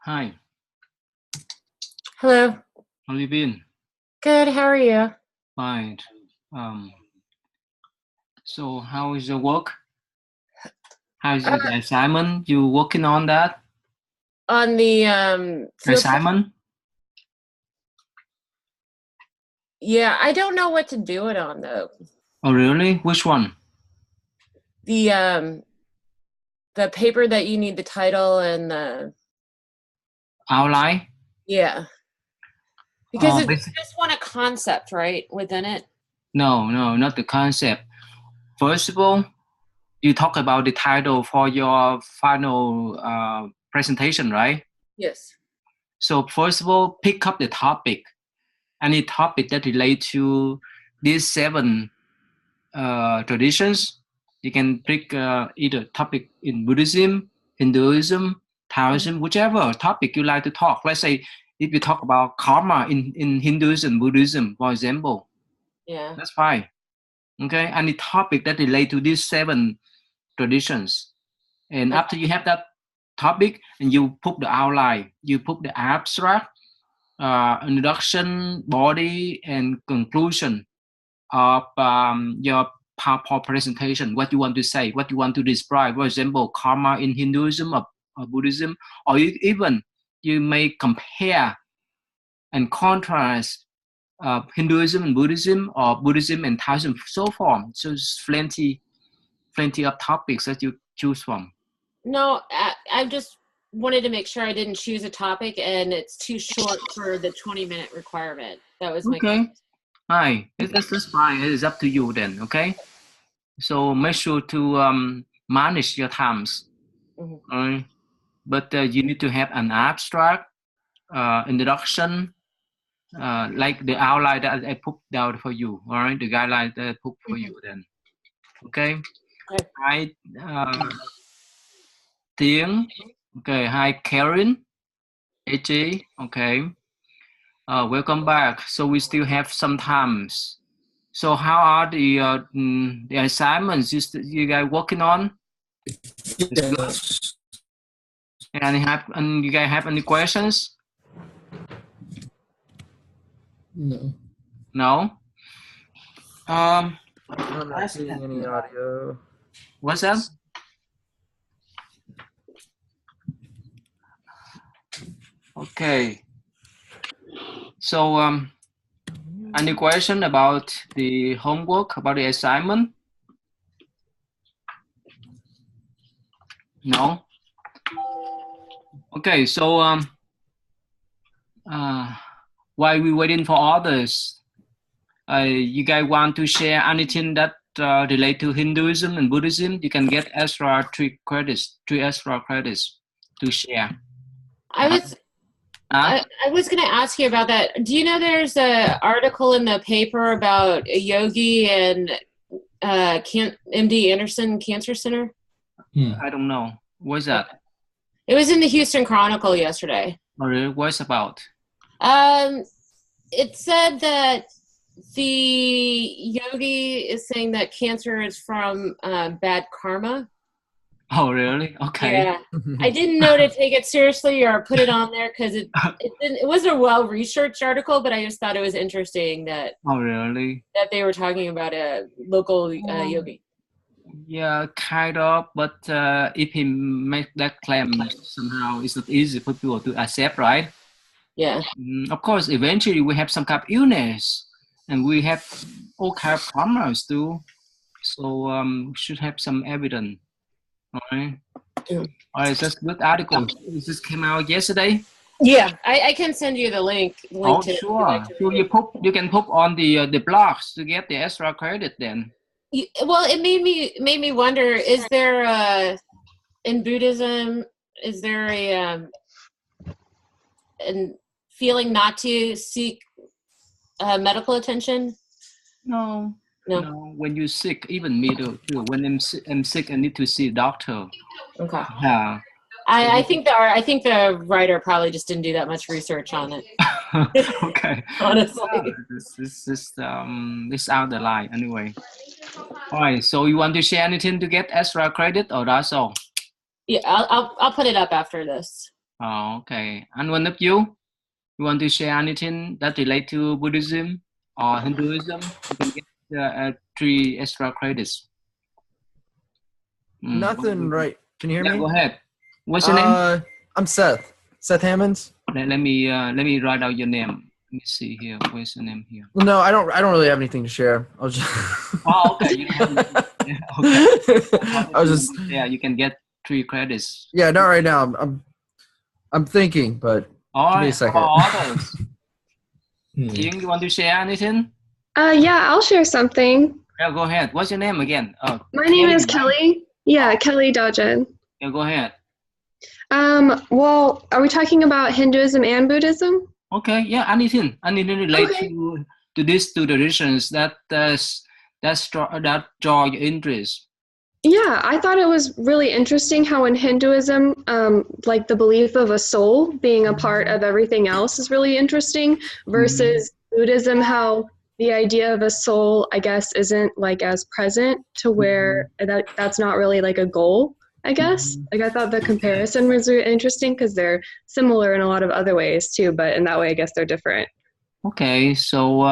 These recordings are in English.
Hi, Hello. how have you been? Good. How are you? Fine. Um, so how is your work? How is Uh, the assignment? You working on that on the field trip? assignment? Yeah, I don't know what to do it on though. Oh, really? Which one? The the paper that you need the title and the Outline? yeah. Because you Basic. just want a concept, right, within it? No, no, not the concept. First of all, you talk about the title for your final presentation, right? Yes. So first of all, pick up the topic. Any topic that relate to these seven traditions. You can pick either topic in Buddhism, Hinduism, Mhm. Taoism, whichever topic you like to talk. Let's say if you talk about karma in Hinduism, Buddhism, for example, Yeah. that's fine. Okay, any topic that relate to these seven traditions. And Okay. after you have that topic, and you put the outline, you put the abstract, introduction, body, and conclusion of your PowerPoint presentation, what you want to say, what you want to describe. For example, karma in Hinduism or Buddhism, or even you may compare and contrast Hinduism and Buddhism, or Buddhism and Taoism, so forth. So it's plenty of topics that you choose from. No, I just wanted to make sure I didn't choose a topic and it's too short for the 20-minute requirement. That was my Okay, hi, that's fine. It is up to you then. Okay, so make sure to manage your times. Mhm. But you need to have an abstract introduction, like the outline that I put down for you. All right, the guideline that I put for Mhm. you. Then, okay. Okay. Hi, Tiếng. Okay. Hi, Karen. AJ. Okay. Welcome back. So we still have some times. So how are the assignments you guys working on? It's good. Yes. And you guys have any questions? No. No. Um. I'm not seeing any audio. What's that? Okay. So any question about the homework, about the assignment? No. Okay. So while we waiting for others, you guys want to share anything that relate to Hinduism and Buddhism? You can get extra three extra credits to share. I was Huh? I was going to ask you about that. Do you know there's a article in the paper about a yogi and MD Anderson Cancer Center? I don't know. What's that? It was in the Houston Chronicle yesterday. Or what's about? Um, it said that the yogi is saying that cancer is from bad karma. Oh, really? Okay. Yeah, I didn't know to take it seriously or put it on there because it wasn't a well researched article, but I just thought it was interesting that Oh, really? they were talking about a local yogi. Yeah, kind of. But if he make that claim, somehow it's not easy for people to accept, right? Yeah. Of course, eventually we have some kind of illness, and we have all kind of problems too. So we should have some evidence. All right. Yeah. All right. That's good article. This came out yesterday. Yeah, I can send you the link Oh, to it if you'd like sure. to So read it. you can put on the blogs to get the extra credit then. Well, it made me wonder: is there in Buddhism, is there a feeling not to seek medical attention? No, No. no. When you're sick, even me too. When I'm sick, I need to see a doctor. Okay. Yeah. I think the writer probably just didn't do that much research on it. Okay. Honestly. This out the line anyway. All right. So you want to share anything to get extra credit, or that's all? Yeah, I'll put it up after this. Oh, okay. And one of you want to share anything that relate to Buddhism or Hinduism? You can get 3 extra credits. Nothing right. Can you hear Yeah, me? go ahead. What's your name? I'm Seth. Seth Hammonds. Let me write out your name. Let me see here. Where's your name here? Well, no, I don't really have anything to share. I was just Oh, okay. You don't have anything. Yeah, okay. I was just Yeah, you can get 3 credits. yeah, not right now. I'm thinking, but All give me a right. How second. about others? Ying, you want to share anything? Yeah, I'll share something. Yeah, go ahead. What's your name again? Oh, My name is right? Kelly. Yeah, Kelly Dodgen. Yeah, go ahead. Well, are we talking about Hinduism and Buddhism? Okay, yeah, anything relate Okay. to these 2 traditions that draw your interest. Yeah, I thought it was really interesting how in Hinduism, like the belief of a soul being a part of everything else is really interesting versus Buddhism, how the idea of a soul, I guess, isn't like as present to where that's not really like a goal, I guess. Like I thought the comparison was really interesting because they're similar in a lot of other ways too, but in that way, I guess they're different. Okay, so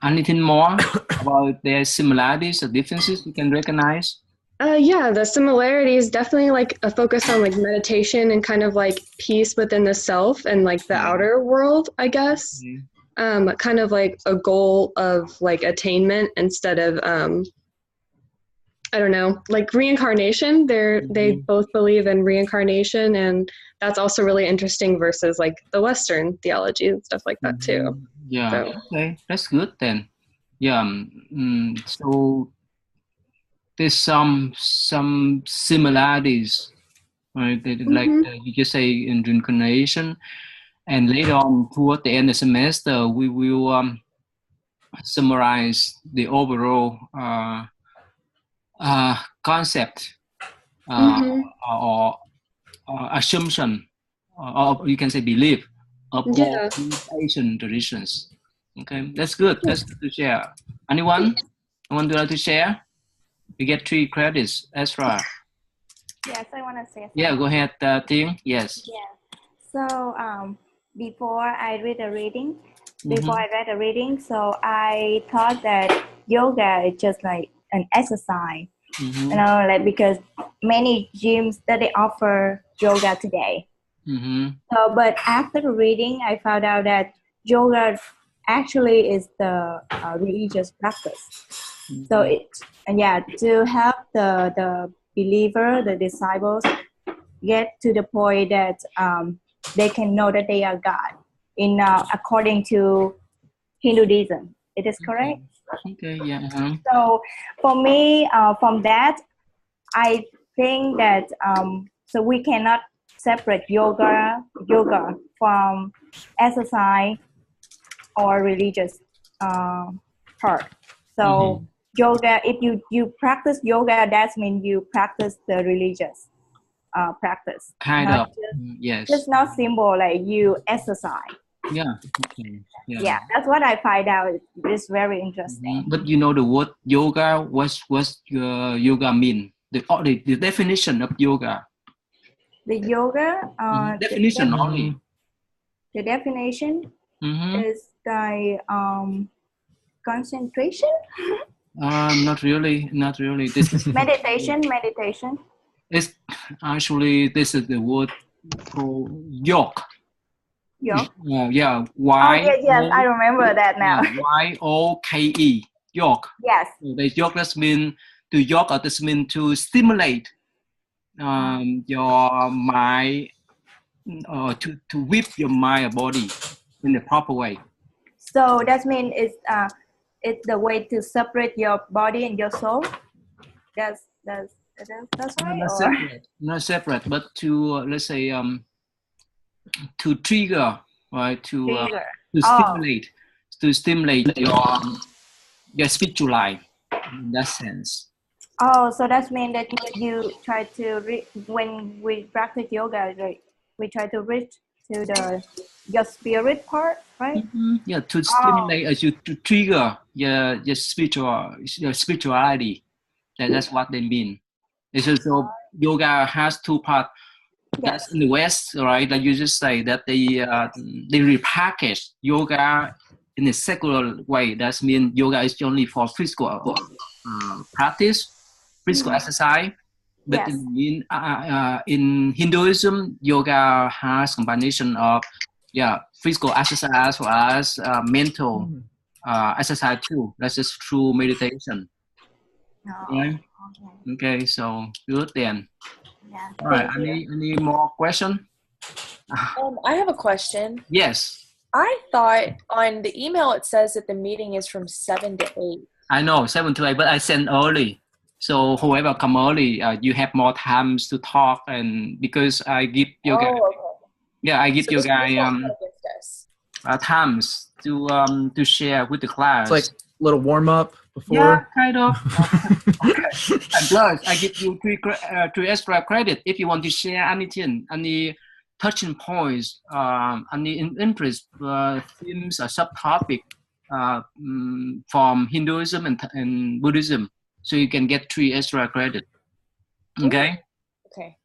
anything more about their similarities or differences you can recognize? Yeah, the similarities definitely like a focus on like meditation and kind of like peace within the self and like the outer world, I guess. Kind of like a goal of like attainment instead of I don't know, like reincarnation. They both believe in reincarnation, and that's also really interesting versus like the Western theology and stuff like that too. Yeah. So. Okay, that's good then. Yeah. So there's some similarities, right? Like you just say in reincarnation, and later on toward the end of the semester, we will summarize the overall concept or assumption, or you can say belief of all these Asian traditions. Okay, that's good. That's good to share. Anyone would like to share? You get 3 credits extra. Yes, I want to say something. Yeah, go ahead, Ting. Yes. Yeah. So before I read a reading, so I thought that yoga is just like an exercise, you know, like because many gyms that they offer yoga today. So, but after reading, I found out that yoga actually is the religious practice. So to help the believer, the disciples, get to the point that they can know that they are God in according to Hinduism. It is correct? Okay, yeah. So for me, from that, I think that so we cannot separate yoga from exercise or religious part. So yoga, if you practice yoga, that means you practice the religious practice. Kind of, yes. Just not simple like you exercise. Yeah. Okay. Yeah, that's what I find out. It's very interesting. But you know the word yoga, what's yoga mean? The definition of yoga. The yoga definition only. The definition is the concentration. Not really. This is meditation. It's actually this is the word called yoke. Yoke. Yeah. Why? Oh, yes, I remember that now. YOKE. Yoke. Yes. The yoke does mean to yoke, or does mean to stimulate your mind, to whip your mind or body in the proper way. So that means it's the way to separate your body and your soul. That's right. Not separate, but to let's say to trigger, right? To stimulate your spiritual life in that sense. Oh, so that means that you try to when we practice yoga, right? We try to reach to your spirit part, right? Yeah, to stimulate, to trigger your spirituality. That's what they mean. It's also yoga has 2 parts. That's in the West, right? Like you just say that they repackage yoga in a secular way. That means yoga is only for physical practice, physical exercise. But in Hinduism, yoga has combination of physical exercise as well as mental exercise too. That's just through meditation. Right? Okay, so good then. Yeah. All right. Any more question? I have a question. Yes. I thought on the email it says that the meeting is from 7 to 8. I know 7 to 8, but I send early. So whoever come early, you have more times to talk, and because I give you guys, I give you guys times to share with the class. It's like a little warm up before. Yeah, kind of. Okay. And plus, I give you three extra credit if you want to share anything, any touching points, any interest themes or subtopic from Hinduism and Buddhism. So you can get 3 extra credit. Okay. Okay.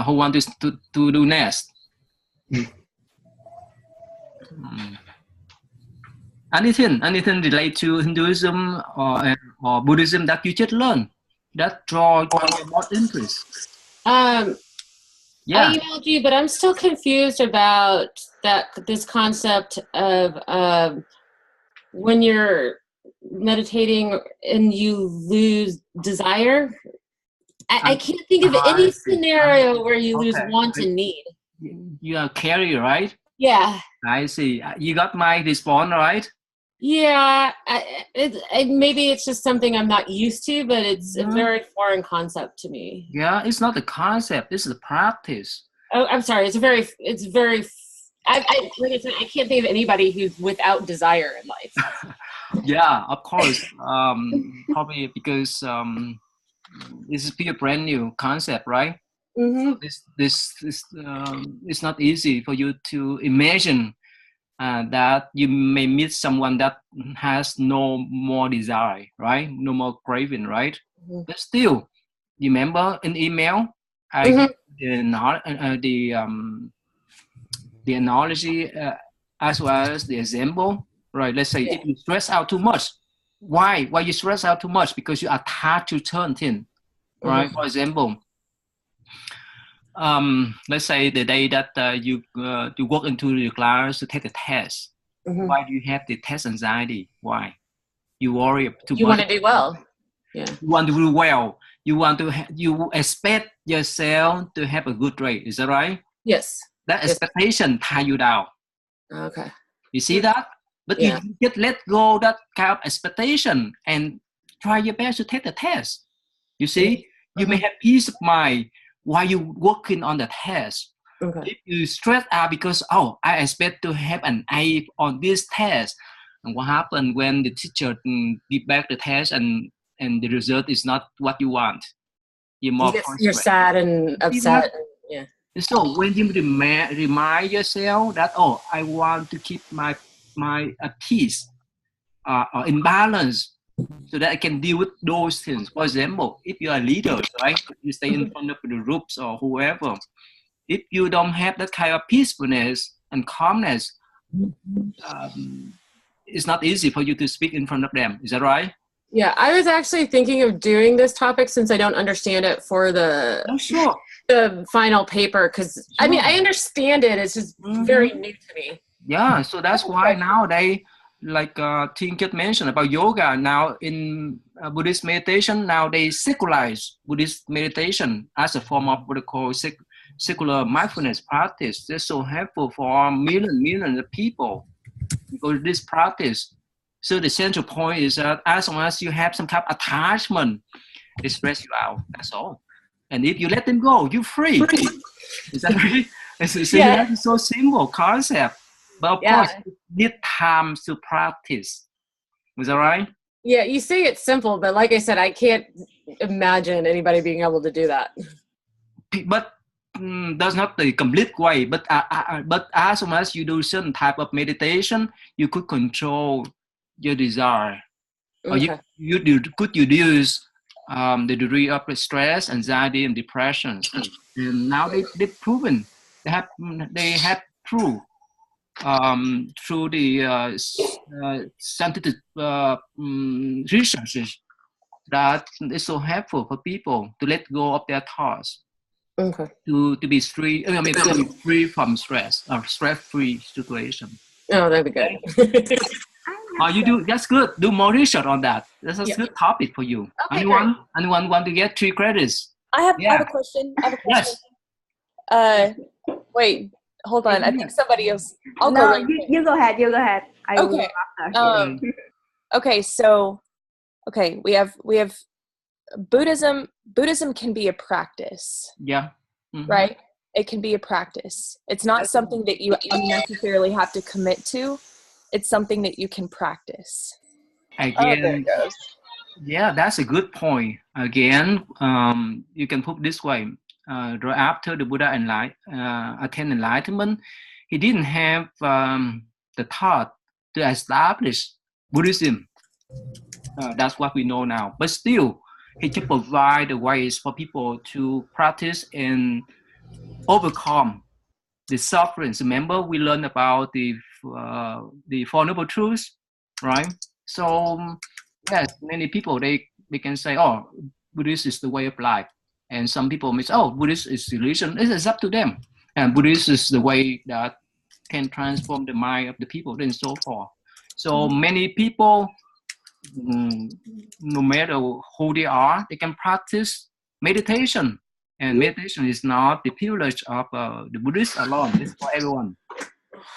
Who want to do next? Anything related to Hinduism or Buddhism that you just learned that draw your more interest? I emailed you, but I'm still confused about this concept of when you're meditating and you lose desire. I can't think of any scenario where you lose want and need. You are carrier, right? Yeah. I see. You got my response, right? Yeah. Maybe it's just something I'm not used to, but it's a very foreign concept to me. Yeah, it's not the concept. This is the practice. Oh, I'm sorry. It's very. Like I said, I can't think of anybody who's without desire in life. Yeah, of course. Probably because this is a brand new concept, right? Mm-hmm. This it's not easy for you to imagine that you may meet someone that has no more desire, right? No more craving, right? Mm-hmm. But still, remember in email, I give the analogy as well as the example, right? Let's say if you stress out too much, why you stress out too much? Because you are attached to certain thing, right? For example, let's say the day that you walk into the class to take the test. Why do you have the test anxiety? Why? You worry too much. You want to do well. Yeah. You want to do well. You expect yourself to have a good grade. Is that right? Yes. That expectation tie you down. Okay. You see that? But you just let go that kind of expectation and try your best to take the test. You see, you may have peace of mind while you're working on the test. Okay. If you stress out because, I expect to have an A on this test, and what happened when the teacher give back the test and the result is not what you want? You're sad and upset. Yeah. So when you remind yourself that, I want to keep my peace in balance so that I can deal with those things. For example, if you are a leader, right, you stay in front of the groups or whoever, if you don't have that kind of peacefulness and calmness, it's not easy for you to speak in front of them. Is that right? Yeah, I was actually thinking of doing this topic since I don't understand it for the final paper. Because I mean, I understand it. It's just very new to me. Yeah, so that's why nowadays, like Ting just mentioned about yoga, now in Buddhist meditation, now they secularize Buddhist meditation as a form of what they call secular mindfulness practice. That's so helpful for millions of people because this practice. So the central point is that as long as you have some kind of attachment, they stress you out. That's all. And if you let them go, you're free. Is that right? It's so simple concept. But of course, you need time to practice. Is that right? Yeah, you say it's simple, but like I said, I can't imagine anybody being able to do that. But that's not the complete way. But as long as you do certain type of meditation, you could control your desire. Or you could reduce the degree of stress, anxiety, and depression. And now they've proven they have proved through the scientific researches that it's so helpful for people to let go of their thoughts. Okay. To be free. I mean, to be free from stress or stress-free situation. Oh, that'd be good. You do. That's good. Do more research on that. That's a good topic for you. Okay, anyone want to get 3 credits? I have a question. Yes. Wait, hold on. I think somebody else. I'll no, go. Right you go ahead. You go ahead. I will Okay. go after. Okay. So, we have Buddhism. Buddhism can be a practice. Yeah. Mm-hmm. Right. It can be a practice. It's not something that you necessarily have to commit to. It's something that you can practice. Again, there it goes. Yeah, that's a good point. Again, you can put this way. Right after the Buddha attained enlightenment, he didn't have the thought to establish Buddhism. That's what we know now. But still, he can provide the ways for people to practice and overcome the sufferings. Remember, we learned about the Four Noble Truths, right? So, yes, many people, they can say, oh, Buddhism is the way of life. And some people may say, oh, Buddhism is religion. It's up to them. And Buddhism is the way that can transform the mind of the people and so forth. So many people, no matter who they are, they can practice meditation. And meditation is not the privilege of the Buddhists alone. It's for everyone.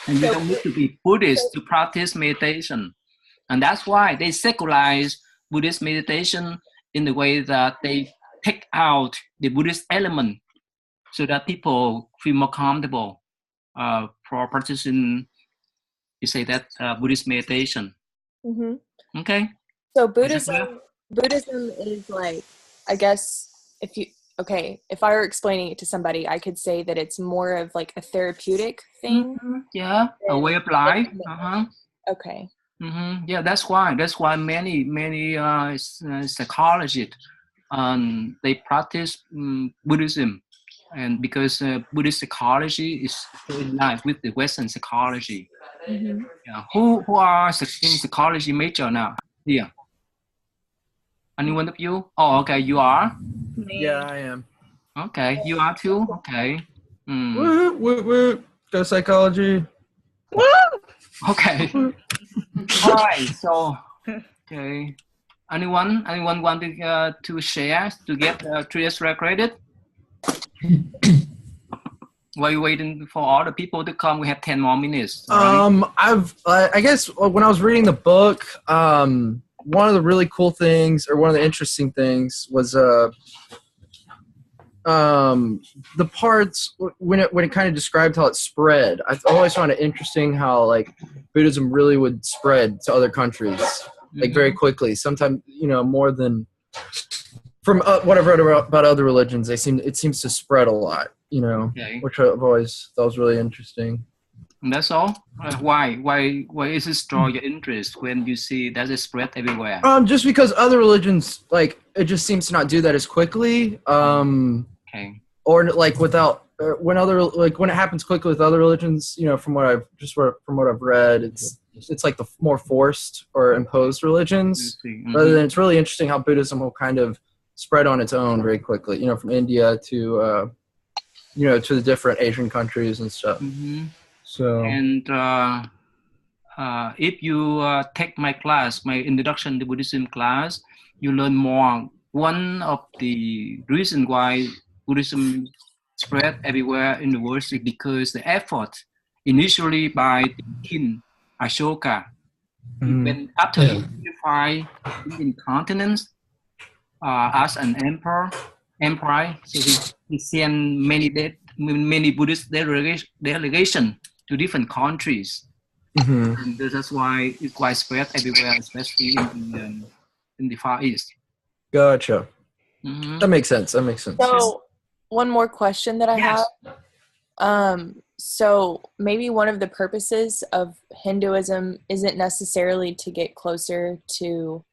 And you don't need to be Buddhist to practice meditation. And that's why they secularize Buddhist meditation in the way that they take out the Buddhist element so that people feel more comfortable for practicing, you say that, Buddhist meditation. Mm-hmm. Okay. So Buddhism is like, I guess, if I were explaining it to somebody, I could say that it's more of like a therapeutic thing. Mm-hmm. Yeah, a way of life. Okay. Mm-hmm. Yeah, that's why many psychologists they practice Buddhism, and because Buddhist psychology is in line with the Western psychology. Mm-hmm. Yeah. Who are in psychology major now? Here. Any one of you? Oh, okay, you are. Yeah, I am. Okay, you are too. Okay. Woo. Go psychology. Woo! Okay. All right. So, okay. Anyone want to share to get 3 extra credit? While you're waiting for all the people to come, we have 10 more minutes. Right? I guess when I was reading the book, one of the really cool things, or one of the interesting things, was the parts when it kind of described how it spread. I always found it interesting how like Buddhism really would spread to other countries like very quickly. Sometimes more than from what I've read about other religions, it seems to spread a lot. Okay. Which I've always thought was really interesting. And that's all. Why is it draw your interest when you see that it spread everywhere? Just because other religions, like, it just seems to not do that as quickly. Okay. Or like when it happens quickly with other religions, from what I've read, it's like the more forced or imposed religions. Mm-hmm. Rather than, it's really interesting how Buddhism will kind of spread on its own very quickly. From India to to the different Asian countries and stuff. Mm-hmm. So, and if you take my class, my Introduction to Buddhism class, you learn more. One of the reasons why Buddhism spread everywhere in the world is because the effort initially by King Ashoka, when after he unified Indian continents as an emperor, so he sent many Buddhist delegation to different countries. Mm-hmm. And that's why it's quite spread everywhere, especially in the Far East. Gotcha. Mm-hmm. That makes sense. So, one more question that I have. So maybe one of the purposes of Hinduism isn't necessarily to get closer to,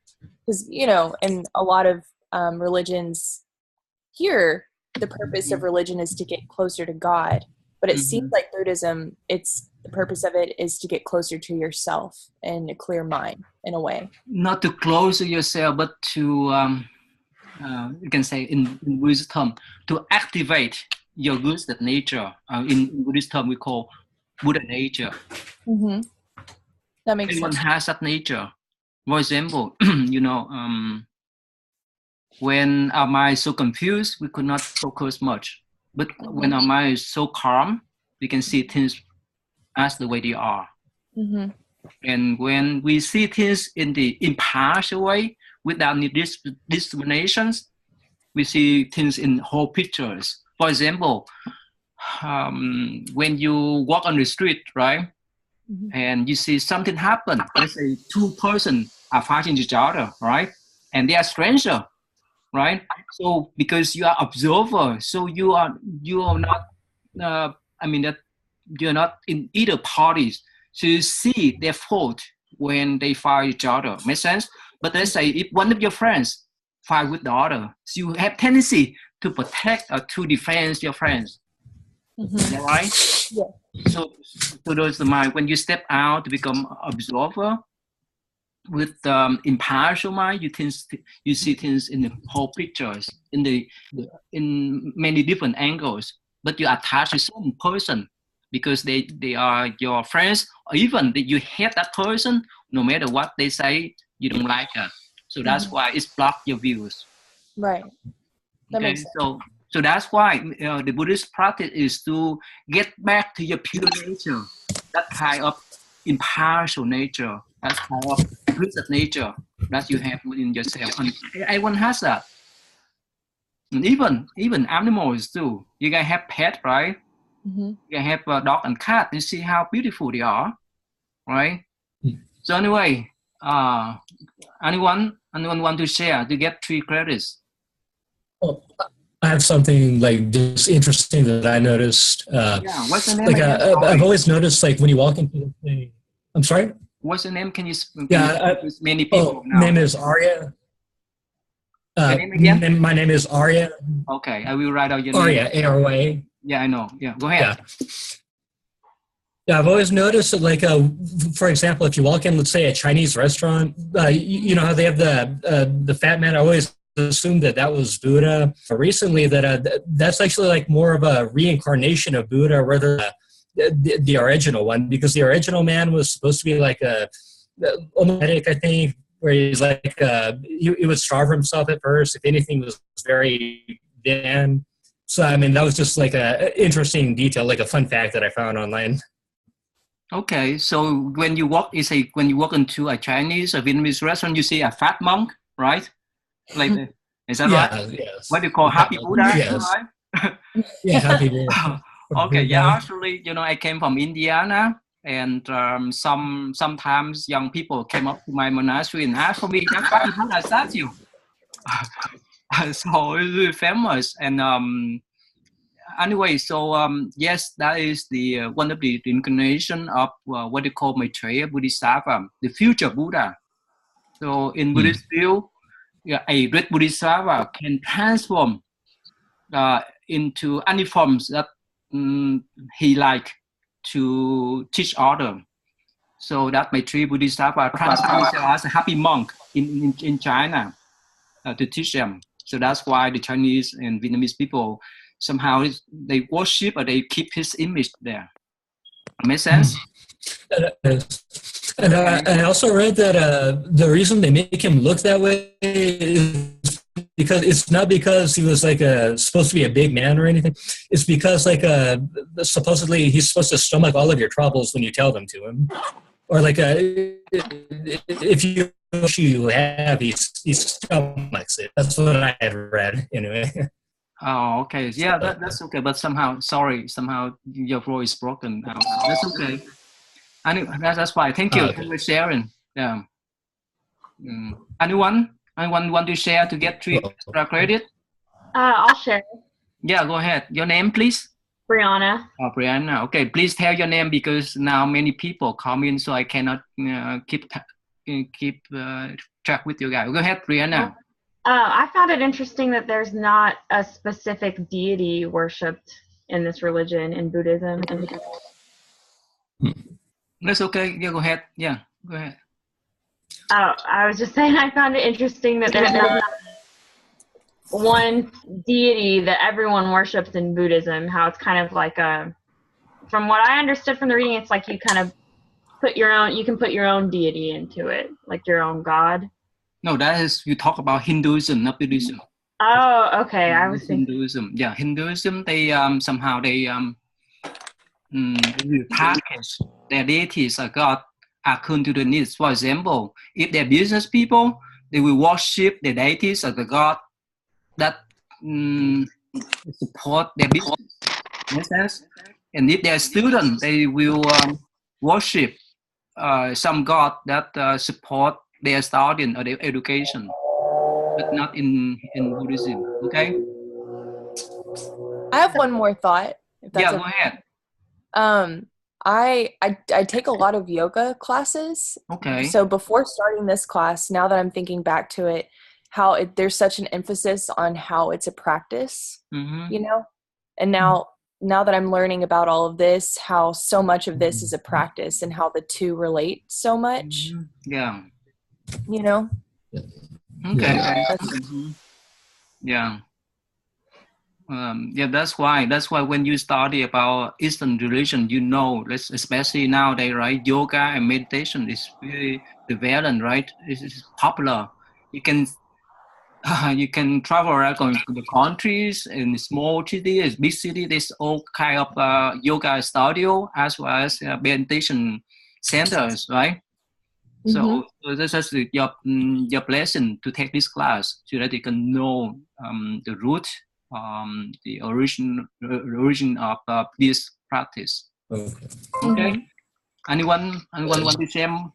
because in a lot of religions here, the purpose of religion is to get closer to God. But it seems like Buddhism, the purpose of it is to get closer to yourself and a clear mind in a way. Not to close yourself, but to, you can say in Buddhist term, to activate your good nature. In Buddhist term, we call Buddha nature. Mm-hmm. That makes Everyone sense. has that nature. For example, when our mind is so confused, we could not focus much. But when our mind is so calm, we can see things as the way they are. Mm-hmm. And when we see things in the impartial way, without any discriminations, we see things in whole pictures. For example, when you walk on the street, right, and you see something happen, let's say two persons are fighting each other, right, and they are strangers, right? So because you are observer, so you are not, that you're not in either parties. So you see their fault when they fight each other. Make sense? But let's say if one of your friends fight with the other, so you have tendency to protect or to defend your friends. Is that right? Yeah. So those the mind. When you step out to become observer, with impartial mind, you see things in the whole pictures, in many different angles. But you attach to some person because they are your friends, or even that you hate that person. No matter what they say, you don't like it. So that's why it's blocked your views. Right. That makes sense. So that's why the Buddhist practice is to get back to your pure nature, that kind of impartial nature, that kind of good nature that you have within yourself. And everyone has that. And even animals too. You can have pets, right? You can have a dog and cat. You see how beautiful they are, right? So anyway, anyone want to share to get 3 credits? Oh, I have something like just interesting that I noticed. What's the name? Like I've always noticed, like when you walk into the thing. I'm sorry. What's the name? Can you? Many people now. Name is Arya. Name again? My name is Arya. Okay, I will write out your Arya, name. Arya. Yeah, I know. Yeah, go ahead. Yeah, I've always noticed that, like, for example, if you walk in, let's say, a Chinese restaurant, you know how they have the fat man. I always assumed that was Buddha. Recently, that's actually like more of a reincarnation of Buddha rather than the original one, because the original man was supposed to be like a medic, I think, where he's like he would starve himself at first. If anything, was very thin. So I mean, that was just like a interesting detail, like a fun fact that I found online. Okay, so when you walk into a Chinese or Vietnamese restaurant, you see a fat monk, right? Like, is that right? Yes. What do you call Happy Buddha? Yes. Right? Yeah, Happy Buddha. Okay, yeah. Actually, I came from Indiana, and sometimes young people came up to my monastery and asked for me that Happy Buddha statue. So it's really famous, and anyway, so yes, that is the one of the incarnation of what they call Maitreya Bodhisattva, the future Buddha. So in Buddhist view, a great Bodhisattva can transform into any forms that he like to teach others. So that Maitreya Bodhisattva transforms as a happy monk in China to teach them. So that's why the Chinese and Vietnamese people somehow they worship or they keep his image there. Make sense? And I also read that the reason they make him look that way is because it's not because he was like supposed to be a big man or anything. It's because like supposedly he's supposed to stomach all of your troubles when you tell them to him, or like if you have, he stomachs it. That's what I had read anyway. Oh, okay. Yeah, that's okay. But somehow your voice is broken. That's okay. That's fine. Thank you for sharing. Yeah. Anyone want to share to get 3 extra credit? I'll share. Yeah, go ahead. Your name, please. Brianna. Oh, Brianna. Okay, please tell your name because now many people come in, so I cannot keep track with you guys. Go ahead, Brianna. I found it interesting that there's not a specific deity worshipped in this religion, in Buddhism. That's okay. Yeah, go ahead. Yeah, go ahead. Oh, I was just saying I found it interesting that there's not one deity that everyone worships in Buddhism. How it's kind of like from what I understood from the reading, it's like you kind of you can put your own deity into it, like your own god. No, that is, you talk about Hinduism, not Buddhism. Oh, okay. I was thinking Hinduism. Yeah, Hinduism, they somehow they will package their deities or god according to the needs. For example, if they're business people, they will worship the deities or the god that support their business. Makes sense? And if they're students, they will worship some god that support their studying or their education, but not in Buddhism. Okay. I have one more thought. If that's Go ahead. I take a lot of yoga classes. Okay. So before starting this class, now that I'm thinking back to it, there's such an emphasis on how it's a practice, you know, and now that I'm learning about all of this, how so much of this is a practice and how the two relate so much. Yeah. You know? Okay. Yeah. That's why when you study about Eastern religion, you know, especially nowadays, right? Yoga and meditation is really prevalent, right? It's popular. You can travel around going to the countries in small cities, big city. There's all kind of yoga studio as well as meditation centers, right? So this is your blessing to take this class so that you can know the root, the origin of this practice. Okay. Anyone want to share?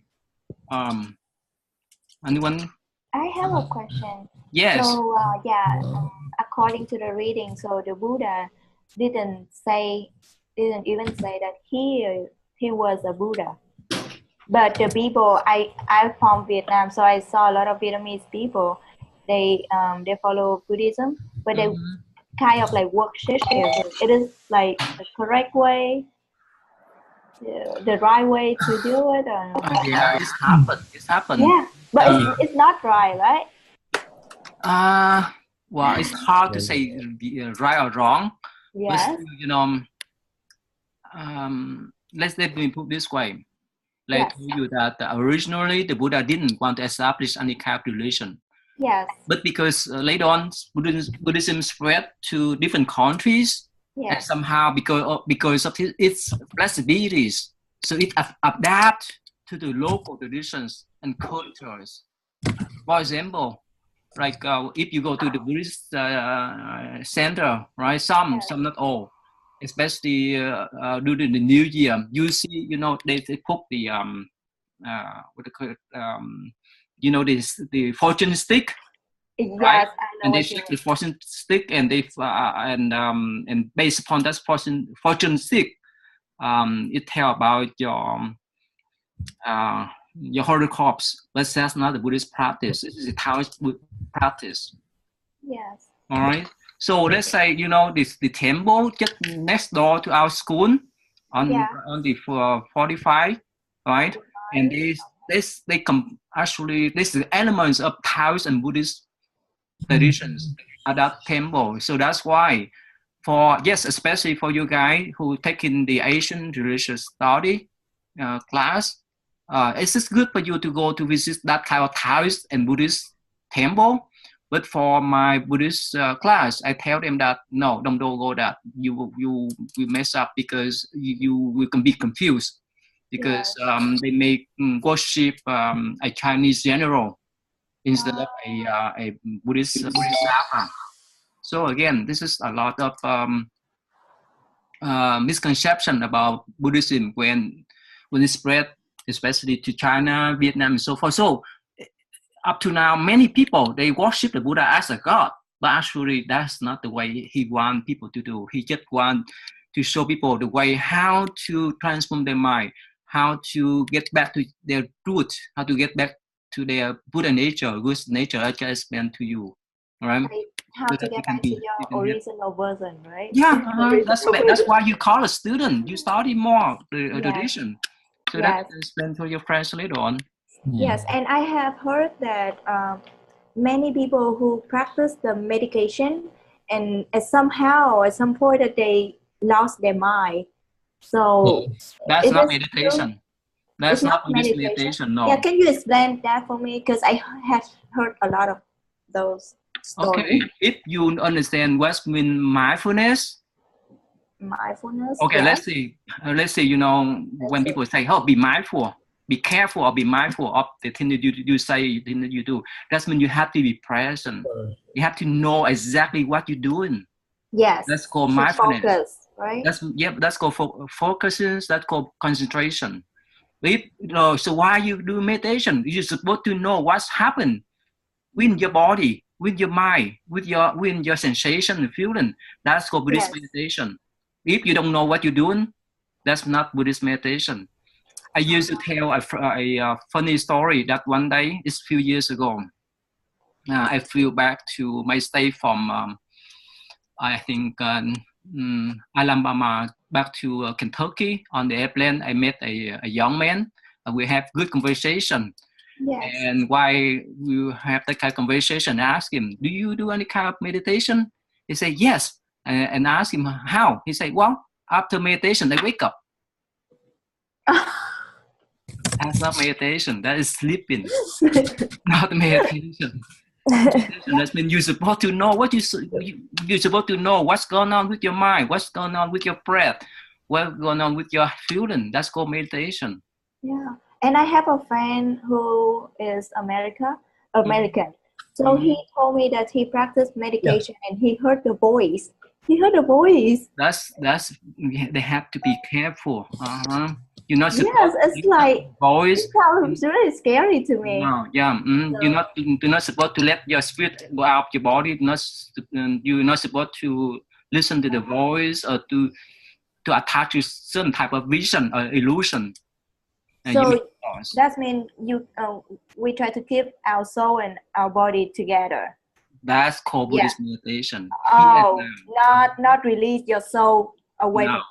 Anyone? I have a question. Yes. So according to the reading, so the Buddha didn't even say that he was a Buddha. But the people I'm from Vietnam, so I saw a lot of Vietnamese people. They follow Buddhism, but they kind of like worship it. It is like the correct way, the right way to do it, or not? Yeah, it's happened. Yeah, but it's not right? Well, it's hard to say right or wrong. Yes. But, you know, let me put this way. I told you that originally the Buddha didn't want to establish any kind of religion. Yes. But because later on Buddhism spread to different countries, and somehow because of its flexibilities, so it adapts to the local traditions and cultures. For example, like if you go to the Buddhist center, right? Some not all. Especially during the New Year, you see, you know, they put the what they call it, you know, the fortune stick. Yes, right? I know. And they shake the fortune stick, and they and based upon that fortune stick, it tells about your horoscopes. But that's not the Buddhist practice. This is a Taoist practice. Yes. All right. So let's say, you know, the temple just next door to our school on the 45, right? And they come actually, this is elements of Taoist and Buddhist traditions at that temple. So that's why especially for you guys who taking the Asian religious study class, it's just good for you to go to visit that kind of Taoist and Buddhist temple. But for my Buddhist class, I tell them that no, don't go that. You will mess up because you can be confused because they make worship a Chinese general instead of a Buddhist Dharma. So again, this is a lot of misconception about Buddhism when it spread, especially to China, Vietnam, and so forth. So up to now, many people, they worship the Buddha as a god, but actually that's not the way he wants people to do. He just wants to show people the way how to transform their mind, how to get back to their root, how to get back to their Buddha nature, good nature I just explained to you. right? How So to that get back to your original version, right? Yeah, that's why you call a student. You study more the tradition, so that you can explain to your friends later on. Yes, and I have heard that many people who practice the medication and somehow at some point that they lost their mind. So that's not meditation. That's not Buddhist meditation. No. Yeah, can you explain that for me? Because I have heard a lot of those stories. Okay, if you understand what's mean mindfulness. Mindfulness. Okay, let's see. You know, when people say, "Oh, be mindful, be careful, or be mindful of the thing that you say, the thing that you do," that means you have to be present. You have to know exactly what you're doing. Yes. That's called mindfulness. Focus, right? That's called focuses. That's called concentration. So why you do meditation? You're supposed to know what's happened with your body, with your mind, with your sensation and feeling. That's called Buddhist meditation. If you don't know what you're doing, that's not Buddhist meditation. I used to tell a funny story that one day, it's a few years ago, I flew back to my stay from, I think, Alabama back to Kentucky. On the airplane, I met a young man. We have good conversation. Yes. And while we have that kind of conversation, I asked him, "Do you do any kind of meditation?" He said, "Yes." And I asked him, "How?" He said, "Well, after meditation, I wake up." That's not meditation. That is sleeping, not meditation. That means you're supposed to know you're supposed to know what's going on with your mind, what's going on with your breath, what's going on with your feeling. That's called meditation. Yeah, and I have a friend who is American. So he told me that he practiced meditation and he heard the voice. That's they have to be careful. You're not supposed it's like voice. It sounds really scary to me. No, you're not supposed to let your spirit go out of your body. You're not supposed to listen to the voice or to attach to certain type of vision or illusion. So that means we try to keep our soul and our body together. That's called Buddhist meditation. Oh, not release your soul away from.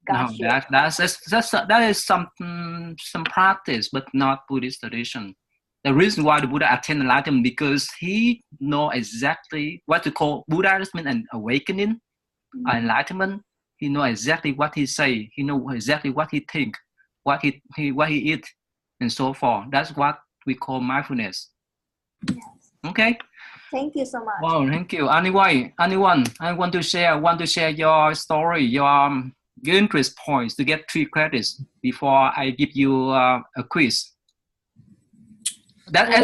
That is some practice, but not Buddhist tradition. The reason why the Buddha attained enlightenment because he know exactly what to call Buddhism and awakening, enlightenment. He know exactly what he say. He know exactly what he think, what he eat, and so forth. That's what we call mindfulness. Yes. Okay. Thank you so much. Wow, thank you. Anyone, I want to share your story, your interest points to get 3 credits before I give you a quiz. Yeah,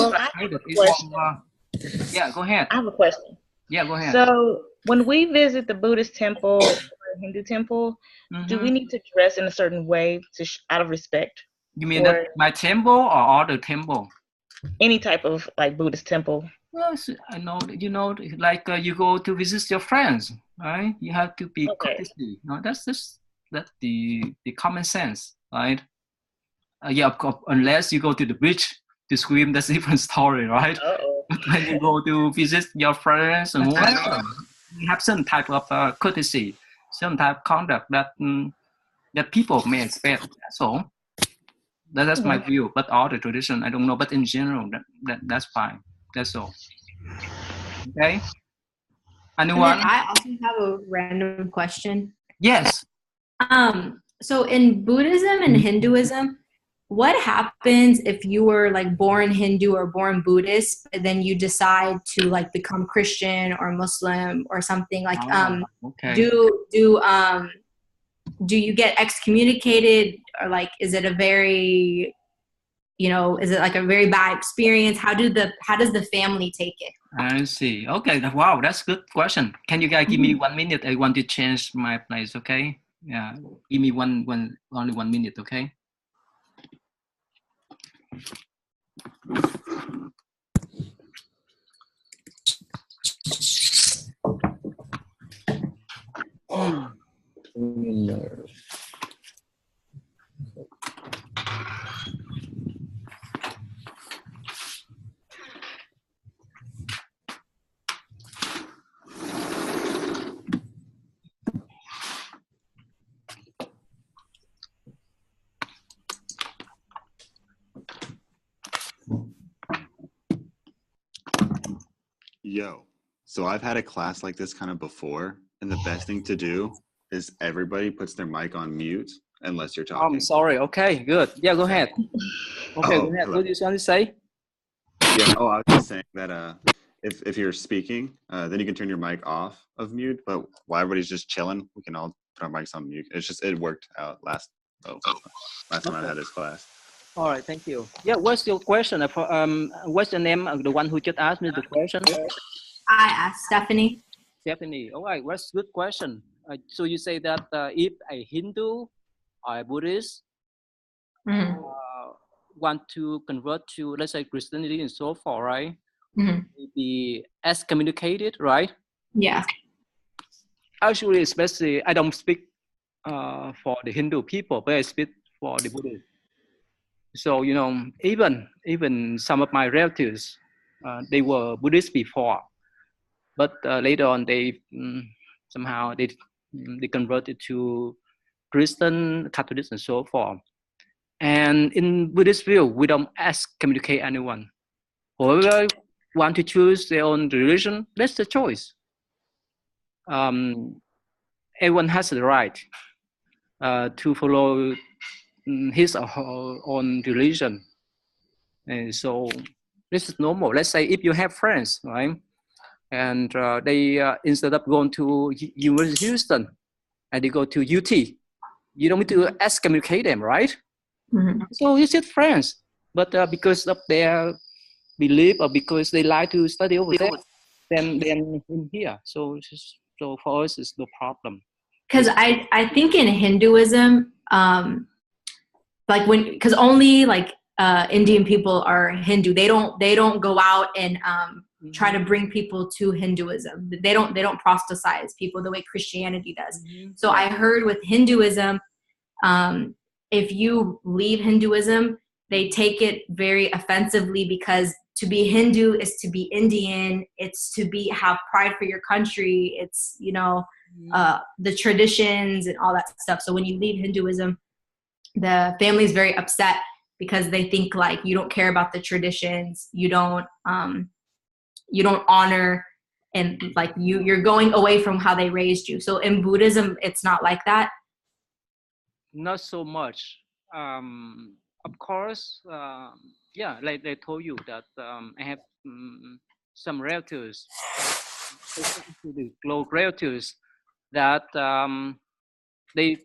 go ahead. I have a question. Yeah, go ahead. So when we visit the Buddhist temple or Hindu temple, do we need to dress in a certain way out of respect? You mean that my temple or other temple? Any type of like Buddhist temple. Well, I know, like you go to visit your friends, right? You have to be courteously. That's the common sense, right? Of course, unless you go to the beach to swim, that's a different story, right? But when you go to visit your friends and whatever, you have some type of courtesy, some type of conduct that people may expect. That's all. That's my view. But all the tradition, I don't know. But in general, that's fine. That's all. Okay. Anyone? I also have a random question. Yes. So in Buddhism and Hinduism, what happens if you were like born Hindu or born Buddhist, and then you decide to like become Christian or Muslim or something like? Do you get excommunicated, or like is it a very, is it like a very bad experience? How does the family take it? I see. Okay. Wow, that's a good question. Can you guys give me 1 minute? I want to change my place. Okay. Yeah. Give me only 1 minute. Okay. Yo, so I've had a class like this kind of before, and the best thing to do is everybody puts their mic on mute unless you're talking. I'm sorry. Okay, good. Yeah, go ahead. Okay, go ahead. Hello. What do you want to say? Yeah, I was just saying that if you're speaking, then you can turn your mic off of mute, but while everybody's just chilling, we can all put our mics on mute. It worked out last time I had this class. All right, thank you. Yeah, what's your question? What's the name of the one who just asked me the question? I asked Stephanie. Stephanie, all right, that's a good question. So you say that if a Hindu or a Buddhist want to convert to, let's say, Christianity and so forth, right? Be excommunicated, right? Yeah. Actually, especially, I don't speak for the Hindu people, but I speak for the Buddhist. So, you know, even some of my relatives, they were Buddhist before, but later on they somehow they converted to Christian, Catholic, and so forth. And in Buddhist view, we don't excommunicate anyone. Whoever want to choose their own religion, that's the choice. Everyone has the right to follow his or her own religion. And so this is normal. Let's say if you have friends, right? And they, instead of going to University of Houston, and they go to UT, you don't need to excommunicate them, right? So it's just friends. But because of their belief or because they like to study over there, then in here. So for us, it's no problem. Because I think in Hinduism, like because only like Indian people are Hindu. They don't go out and try to bring people to Hinduism. They don't proselytize people the way Christianity does. So I heard with Hinduism, if you leave Hinduism, they take it very offensively because to be Hindu is to be Indian. It's to have pride for your country. It's, you know, the traditions and all that stuff. So when you leave Hinduism, the family is very upset because they think like you don't care about the traditions. You don't honor, and like you're going away from how they raised you. So in Buddhism, it's not like that. Not so much. Of course, yeah, like I told you that I have some relatives, the close relatives, that they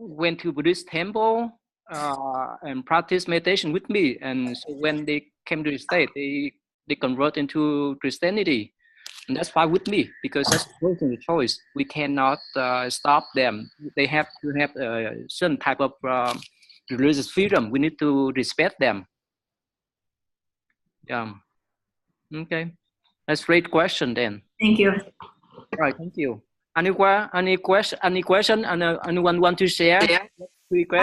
went to Buddhist temple and practiced meditation with me. And so when they came to the States, they convert into Christianity. And that's fine with me because that's a personal choice. We cannot stop them. They have to have a certain type of religious freedom. We need to respect them. Yeah. Okay. That's a great question then. Thank you. All right. Thank you. Any question? Anyone want to share? I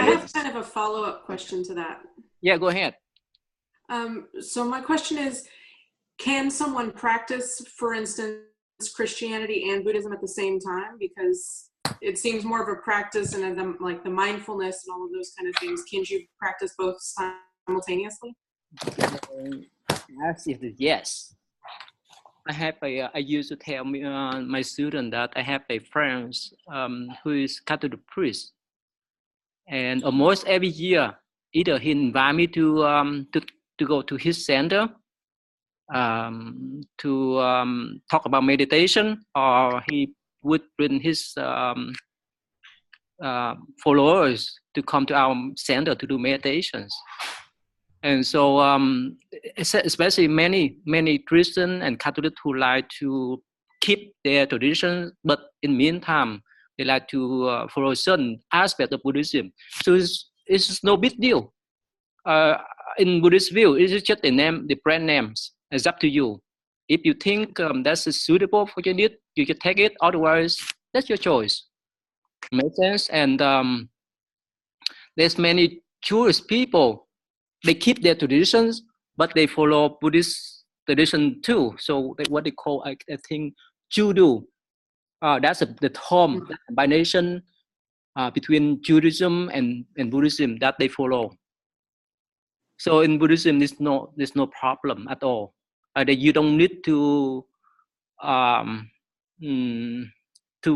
have kind of a follow-up question to that. Yeah, go ahead. So my question is, can someone practice, for instance, Christianity and Buddhism at the same time? Because it seems more of a practice and like the mindfulness and all of those kind of things. Can you practice both simultaneously? Yes. I used to tell my student that I have a friend who is Catholic priest, and almost every year, either he invite me to go to his center to talk about meditation, or he would bring his followers to come to our center to do meditations. And so, especially many Christian and Catholic who like to keep their traditions, but in the meantime, they like to follow certain aspect of Buddhism. So it's no big deal. In Buddhist view, it's just the brand names. It's up to you. If you think that's suitable for your need, you can take it. Otherwise, that's your choice. Makes sense. And there's many Jewish people. They keep their traditions, but they follow Buddhist tradition too. So what they call, I think, Judo. That's the term, the combination between Judaism and Buddhism that they follow. So in Buddhism, there's no problem at all. that you don't need to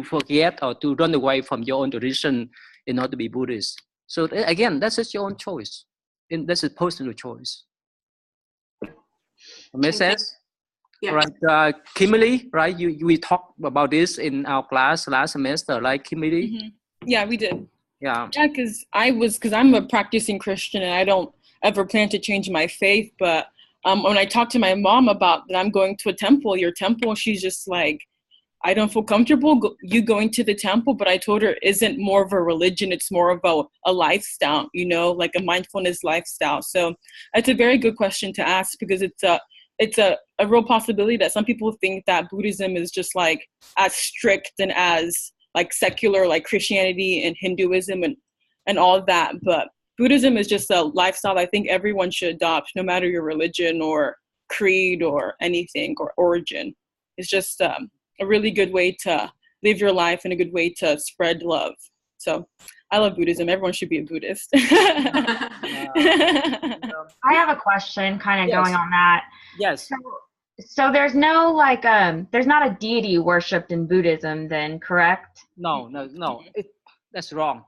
forget or to run away from your own tradition in order to be Buddhist. So again, that's just your own choice. And that's a personal choice. Make sense? Yeah. Right, Kimberly, right? We talked about this in our class last semester, like Kimberly. Mm-hmm. Yeah, we did. Yeah. Yeah, because I'm a practicing Christian and I don't ever plan to change my faith. But when I talked to my mom about that I'm going to a temple, your temple, she's just like, I don't feel comfortable you going to the temple. But I told her it isn't more of a religion. It's more about a lifestyle, you know, like a mindfulness lifestyle. So it's a very good question to ask because it's a real possibility that some people think that Buddhism is just like as strict and as like secular, like Christianity and Hinduism and all of that. But Buddhism is just a lifestyle I think everyone should adopt, no matter your religion or creed or anything or origin. It's just a really good way to live your life and a good way to spread love. So I love Buddhism. Everyone should be a Buddhist. I have a question kind of going on that. Yes. So there's no like there's not a deity worshipped in Buddhism then, correct? No. That's wrong.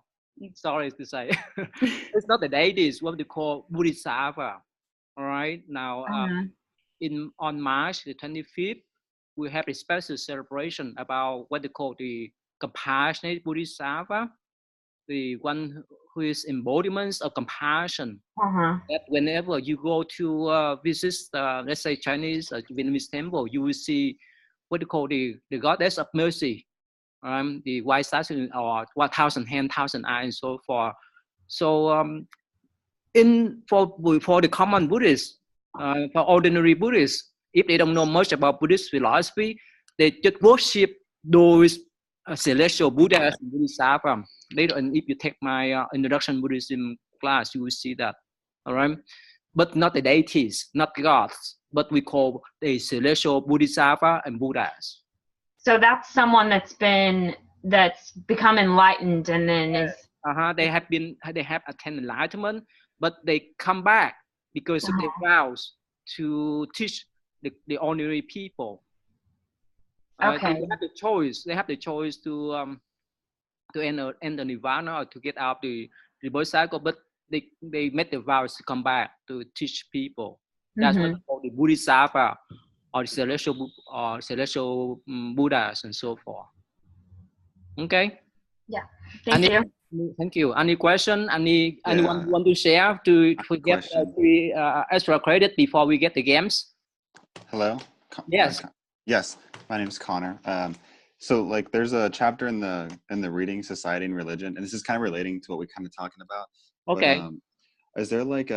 Sorry to say. It's not the deity, it's what they call Bodhisattva. All right. Now on March the 25th, we have a special celebration about what they call the compassionate Bodhisattva, the one who is embodiments of compassion. That whenever you go to visit, let's say Chinese or Vietnamese temple, you will see what they call the goddess of mercy, the white statue or 1,000 hands, 1,000 eyes, and so forth. So for the common Buddhists, for ordinary Buddhists, if they don't know much about Buddhist philosophy, they just worship those celestial Buddhas and Bodhisattvas. Later on, if you take my introduction Buddhism class, you will see that. All right, but not the deities, not gods, but we call the celestial Bodhisattva and Buddhas. So that's someone that's become enlightened and then is. They have attained enlightenment, but they come back because of their vows to teach the ordinary people. Okay. They have the choice. They have the choice to enter nirvana or to get out the birth cycle, but they made the vows to come back to teach people. That's what they call the Bodhisattva or the celestial Buddhas and so forth. Okay. Yeah. Thank you. Thank you. Any question? Anyone want to share to get extra credit before we get the games? Hello. Yes. Yes. My name is Connor. So like there's a chapter in the reading Society and Religion, and this is kind of relating to what we're kind of talking about. Okay. But, is there like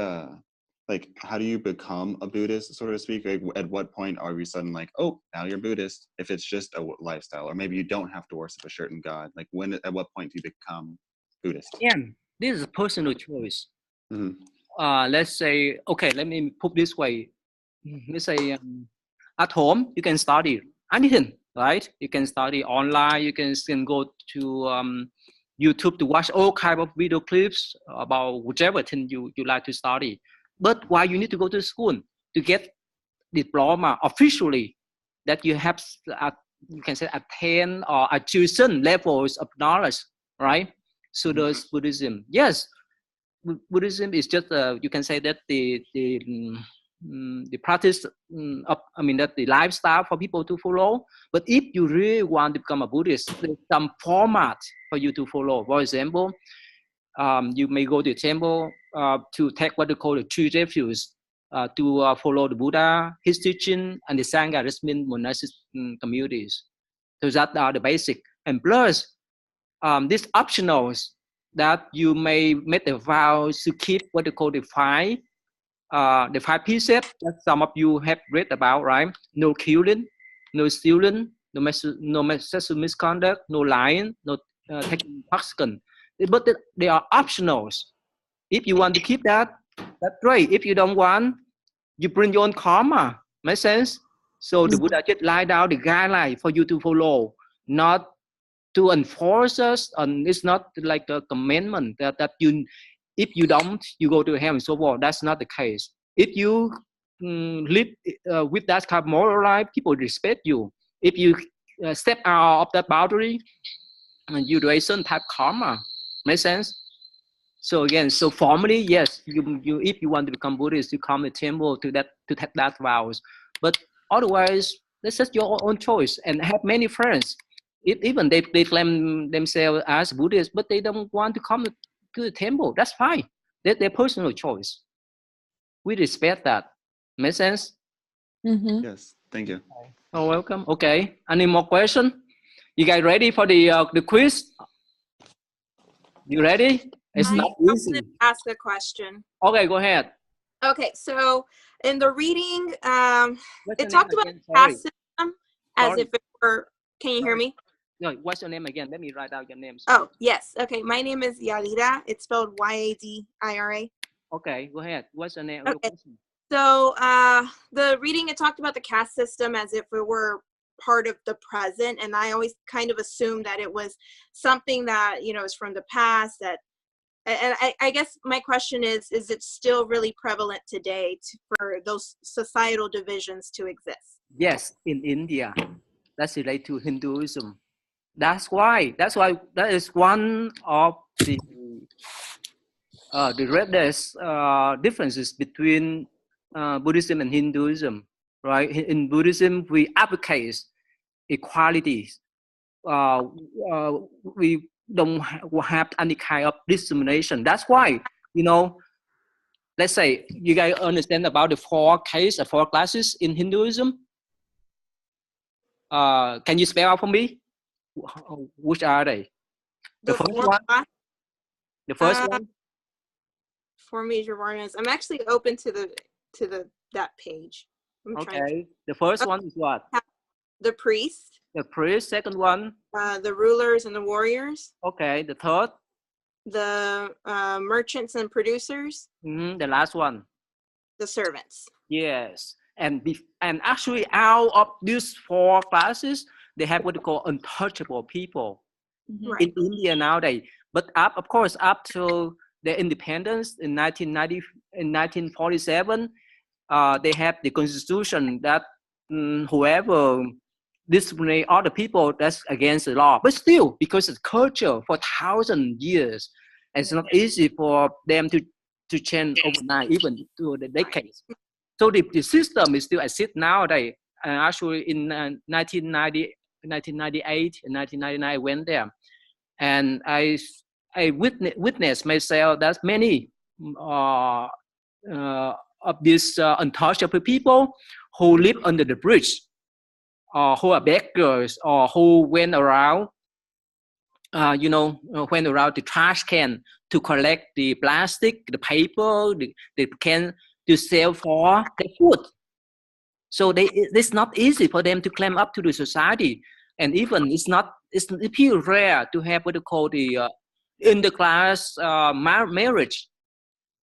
how do you become a Buddhist, so to speak? Like, at what point are we suddenly like, oh, now you're Buddhist? If it's just a lifestyle, or maybe you don't have to worship a certain god. Like at what point do you become Buddhist? Yeah, this is a personal choice. Let's say, okay, let me put this way. Let's say at home you can study anything, right? You can study online. You can go to YouTube to watch all kind of video clips about whichever thing you like to study. But why you need to go to school to get diploma officially that you have, you can say, attain or achieve certain levels of knowledge, right? So does Buddhism. Yes, Buddhism is just you can say that the practice of, that the lifestyle for people to follow. But if you really want to become a Buddhist, there's some format for you to follow. For example, you may go to a temple to take what they call the three refuges, to follow the Buddha, his teaching, and the Sangha, that means monastic communities. So that are the basic. And plus, these optionals that you may make the vows to keep what they call the five precepts that some of you have read about, right? No killing, no stealing, no sexual misconduct, no lying, no taking intoxicant. But they are optionals. If you want to keep that, that's great. If you don't want, you bring your own karma. Make sense? So the Buddha just laid down the guideline for you to follow, not to enforce us, and it's not like a commandment that you, if you don't, you go to hell and so forth. That's not the case. If you live with that kind of moral life, people respect you. If you step out of that boundary, you do a certain type of karma. Make sense? So again, so formally, yes, you if you want to become Buddhist, you come to temple to take that vows. But otherwise, that's just your own choice. And I have many friends, even they claim themselves as Buddhists, but they don't want to come to the temple. That's fine. That's their personal choice. We respect that. Make sense? Mm-hmm. Yes. Thank you. Oh, welcome. Okay. Any more questions? You guys ready for the quiz? You ready? It's not easy. Ask a question. Okay, go ahead. Okay, so in the reading, it talked about the caste system as if it were. Can you hear me? No, what's your name again? Let me write out your name. Oh, yes. Okay, my name is Yadira. It's spelled Yadira. Okay, go ahead. What's your name? Okay. So the reading, it talked about the caste system as if it were part of the present, and I always kind of assumed that it was something that, you know, is from the past. That, and I guess my question is it still really prevalent today for those societal divisions to exist? Yes, in India, that's related to Hinduism. That's why that is one of the greatest differences between Buddhism and Hinduism, right? In Buddhism, we advocate equality. We don't have any kind of discrimination. That's why, you know, let's say you guys understand about the four classes in Hinduism. Can you spell out for me? Which are they? The first one. The first one. Four major varnas. I'm actually open to that page. Okay. The first one is what? The priest. The priest. Second one. The rulers and the warriors. Okay. The third. The merchants and producers. The last one. The servants. Yes. And actually, out of these four classes, they have what they call untouchable people in India nowadays. But of course, up to their independence in 1947, they have the constitution that whoever discriminate other people, that's against the law. But still, because it's culture for 1,000 years, it's not easy for them to change overnight, even through the decades. So the system is still exist nowadays. Actually, in 1998 and 1999, I went there, and I witnessed myself that many of these untouchable people who live under the bridge, who are beggars, or who went around, went around the trash can to collect the plastic, the paper, the can to sell for their food. So it's not easy for them to climb up to the society, and even it's pretty rare to have what they call the interclass marriage.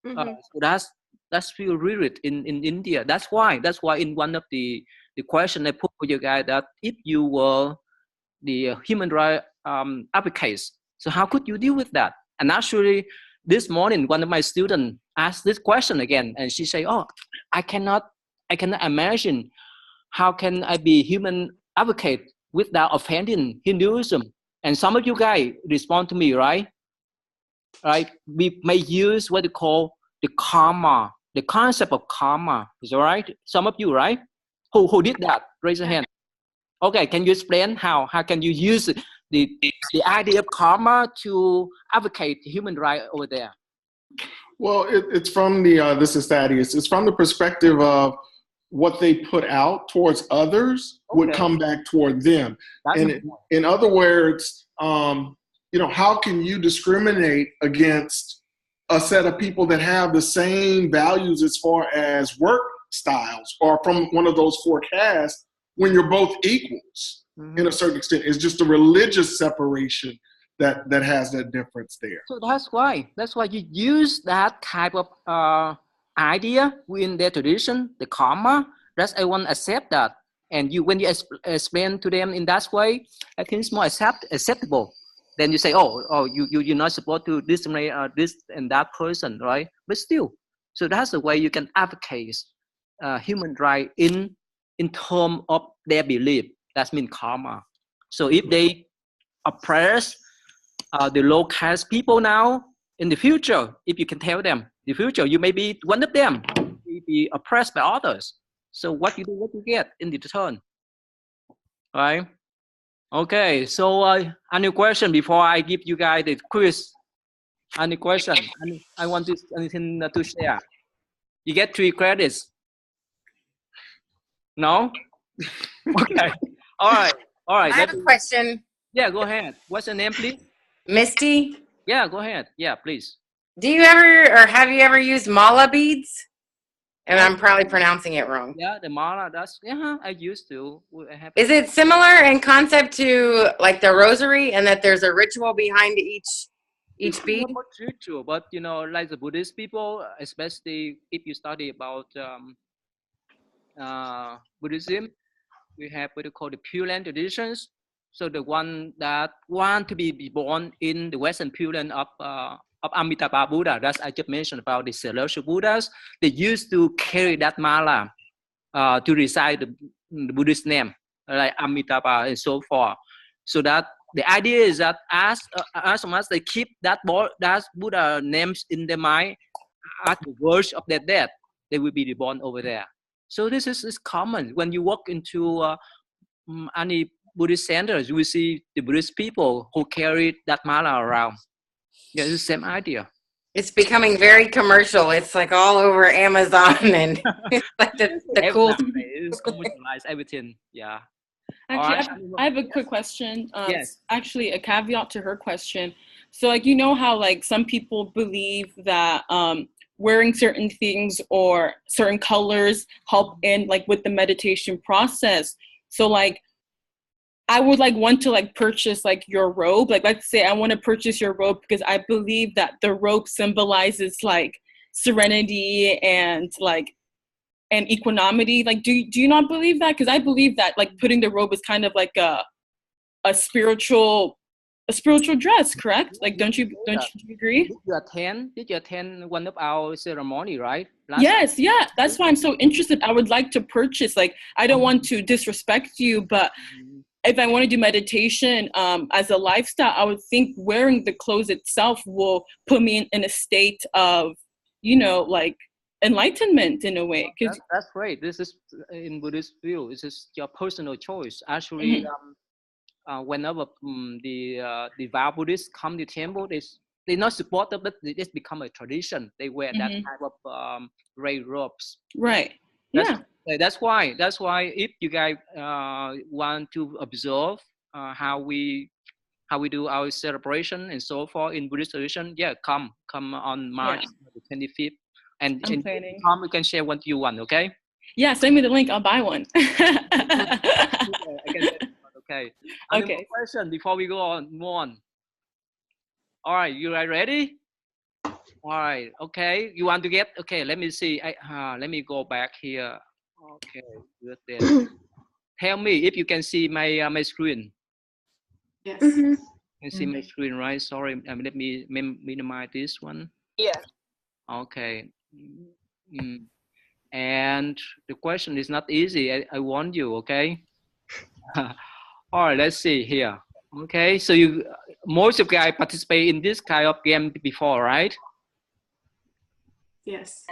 So that's feel rare in India. That's why in one of the question I put for you guys, that if you were the human rights advocates, so how could you deal with that? And actually, this morning one of my students asked this question again, and she said, "Oh, I cannot imagine how can I be human advocate without offending Hinduism." And some of you guys respond to me, right? Right? We may use what they call the karma, the concept of karma. Is that right? Some of you, right? Who did that? Raise your hand. Okay, can you explain how can you use the idea of karma to advocate human rights over there? Well, it's from this is Thaddeus. It's from the perspective of what they put out towards others would come back toward them. And in other words, how can you discriminate against a set of people that have the same values as far as work styles or from one of those four castes when you're both equals in a certain extent? It's just a religious separation that has that difference there. So that's why you use that type of idea within their tradition, the karma. That's everyone accept that, and when you explain to them in that way, I think it's more acceptable. Then you say, you're not supposed to discriminate this and that person, right? But still, so that's the way you can advocate human right in terms of their belief. That means karma. So if they oppress the low caste people now, in the future, if you can tell them, in the future you may be one of them, be oppressed by others. So what you do, what you get in the return, right? Okay, so any question before I give you guys the quiz? Any question? I want to anything to share. You get 3 credits. No? Okay. All right. I have a question. Yeah, go ahead. What's your name, please? Misty? Yeah, go ahead. Yeah, please. Do you ever, or have you ever used mala beads? And I'm probably pronouncing it wrong. Yeah, the mala, I used to. Is it similar in concept to like the rosary, and that there's a ritual behind each bead? Not ritual, but like the Buddhist people, especially if you study about Buddhism, we have what we call the Pure Land traditions. So the one that want to be born in the Western Pure Land of Amitabha Buddha, that's I just mentioned about the celestial Buddhas, they used to carry that mala to recite the Buddhist name, like Amitabha and so forth. So that the idea is that as long as they keep that Buddha names in their mind, at the verge of their death, they will be reborn over there. So this is common. When you walk into any Buddhist centers, you will see the Buddhist people who carry that mala around. Yeah, it's the same idea. It's becoming very commercial. It's like all over Amazon and it's like the cool. It's commercialized everything. Yeah. Actually, I have a quick question. Yes. Actually, a caveat to her question. So, like, how like some people believe that wearing certain things or certain colors help in like with the meditation process. So, like, I would like want to like purchase like your robe. Like, let's say I want to purchase your robe because I believe that the robe symbolizes like serenity and like and equanimity. Like, do you not believe that? Because I believe that like putting the robe is kind of like a spiritual dress, correct? Like, don't you agree? Did you attend one of our ceremony, right? Yes, yeah. That's why I'm so interested. I would like to purchase. Like, I don't want to disrespect you, but if I want to do meditation as a lifestyle, I would think wearing the clothes itself will put me in a state of, like enlightenment in a way. That's great. This is in Buddhist view. This is your personal choice. Actually, whenever the devout Buddhists come to temple, they not support it, but it just become a tradition. They wear that type of red robes. Right. That's why if you guys want to observe how we do our celebration and so forth in Buddhist tradition, come on March the 25th, and come we can share what you want. Okay. Yeah, send me the link. I'll buy one. Okay. Okay. Question before we go on. All right, you guys ready? All right. Okay. You want to get? Okay. Let me see. Let me go back here. Okay. Good then. Tell me if you can see my screen. Yes. You can see my screen, right? Sorry. Let me minimize this one. Yeah. Okay. And the question is not easy. I warn you. Okay. All right, let's see here. Okay, so most of you guys participate in this kind of game before, right? Yes.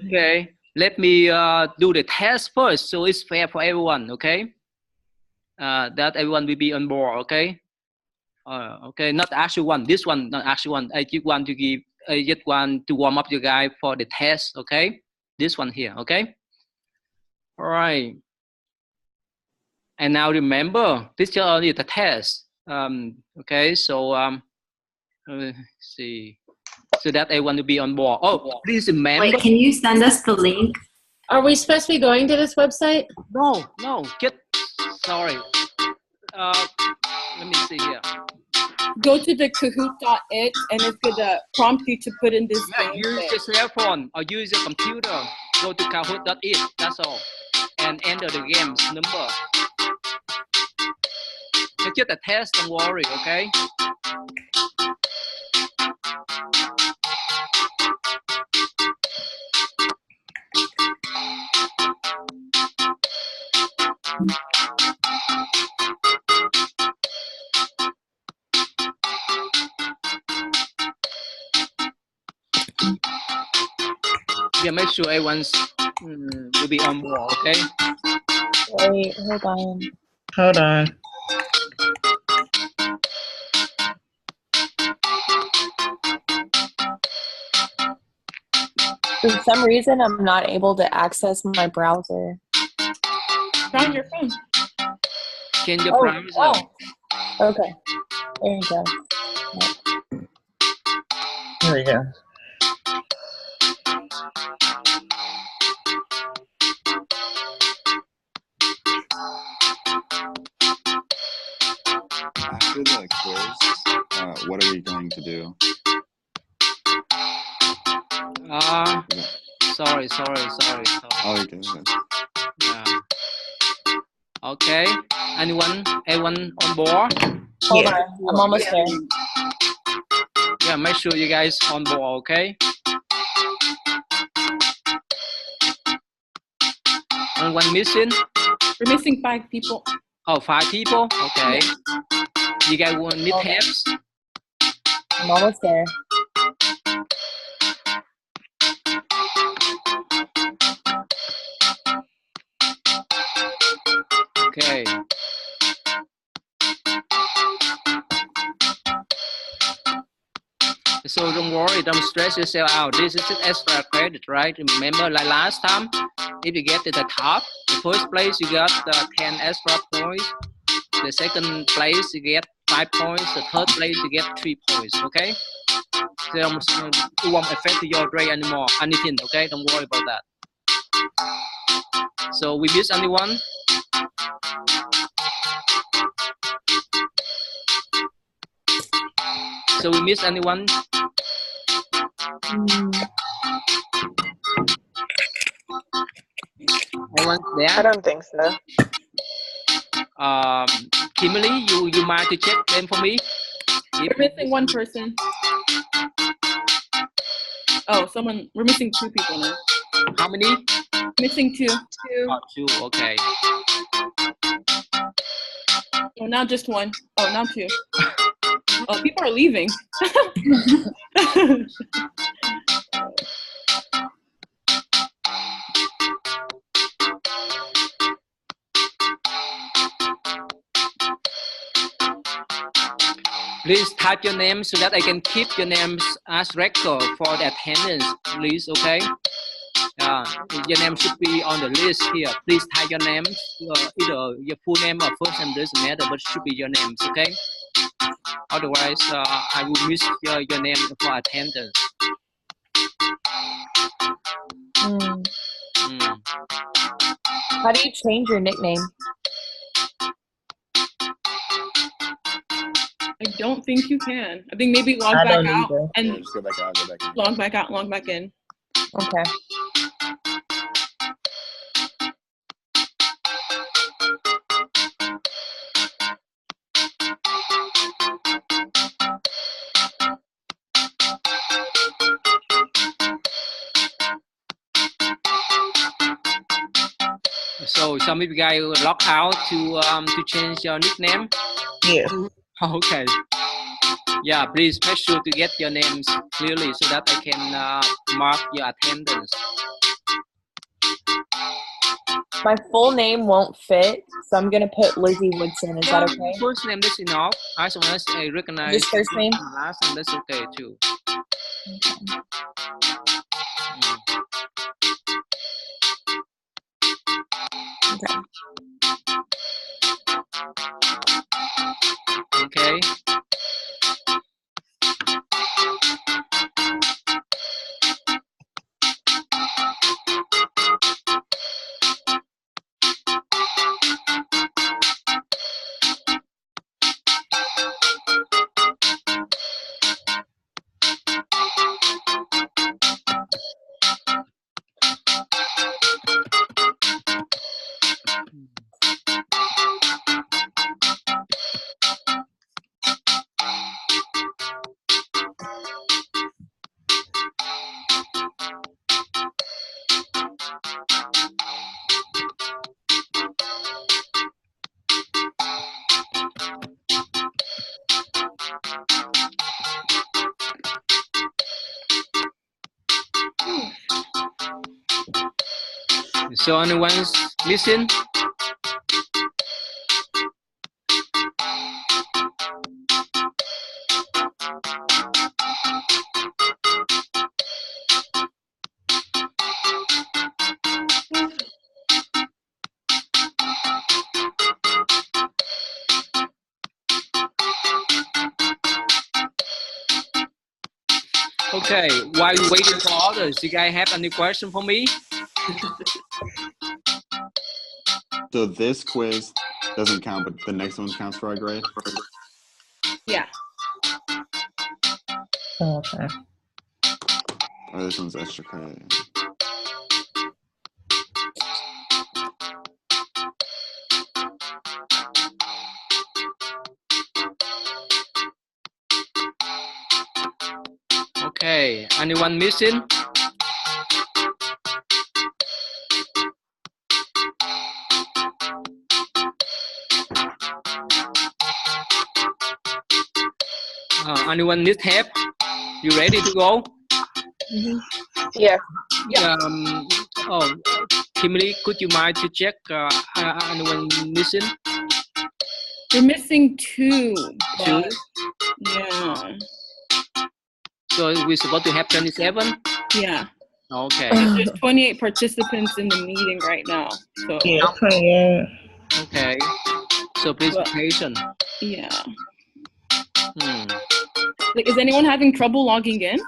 Okay, let me do the test first, so it's fair for everyone. Okay, that everyone will be on board. Okay. Okay, not actual one. This one, not actual one. I just want to warm up you guys for the test. Okay, this one here. Okay. All right. And now remember, this is only the test. Okay, so let's see. So that I want to be on board. Oh, please remember. Wait, can you send us the link? Are we supposed to be going to this website? No. Sorry. Let me see here. Go to the Kahoot.it and it's gonna prompt you to put in this. Use your cell phone or use your computer. Go to Kahoot.it. That's all, and enter the game's number. It's just a test, don't worry, okay? Yeah, make sure everyone's will be on board, okay? Wait, hold on. Hold on. For some reason, I'm not able to access my browser. Try on your phone. Change your browser. Oh, okay. There you go. There we go. After the quiz, what are we going to do? Sorry. Oh, okay. Yeah. Okay. Everyone on board? Hold on, I'm almost there. Yeah, make sure you guys on board, okay? Anyone missing? We're missing 5 people. Oh, 5 people? Okay. You guys want need helps? I'm almost there. Okay. So don't worry, don't stress yourself out. This is extra credit, right? Remember, like last time, if you get to the top, the first place you got 10 extra points. The second place you get 5 points. The third place you get 3 points. Okay? So it won't affect your grade anymore. Anything. Okay? Don't worry about that. So we miss anyone? So we miss anyone? Anyone there? I don't think so. Kimberly, you mind to check them for me? We're missing 1 person. Oh, we're missing 2 people now. How many? Missing 2. Oh, 2, okay. Oh, now just 1. Oh, now 2. Oh, people are leaving. Please type your name so that I can keep your names as record for the attendance, please, okay? Your name should be on the list here. Please type your names, either your full name or first name, doesn't matter, but it should be your names, okay? Otherwise, I will miss your name for attendance. How do you change your nickname? I don't think you can. I think maybe log back out and just go back out, go back in. log back out, log back in. Okay. So some of you guys log out to change your nickname? Yes. Okay. Yeah, please make sure to get your names clearly so that I can mark your attendance. My full name won't fit, so I'm gonna put Lizzie Woodson. Is that okay? First name is enough. As long as I recognize Just first name? last name, that's okay too. Okay. So anyone's missing? Okay, while waiting for others, you guys have any question for me? So this quiz doesn't count, but the next one counts for our grade? Yeah. Okay. Or this one's extra credit. Okay, anyone missing? Anyone need help? You ready to go? Mm-hmm. Yeah. Oh, Kimberly, could you mind to check anyone missing? We're missing 2. Two? Yeah. So we're supposed to have 27? Yeah. Okay. There's 28 participants in the meeting right now. So Yeah, 28. Okay. So please be patient. Yeah. Like, is anyone having trouble logging in?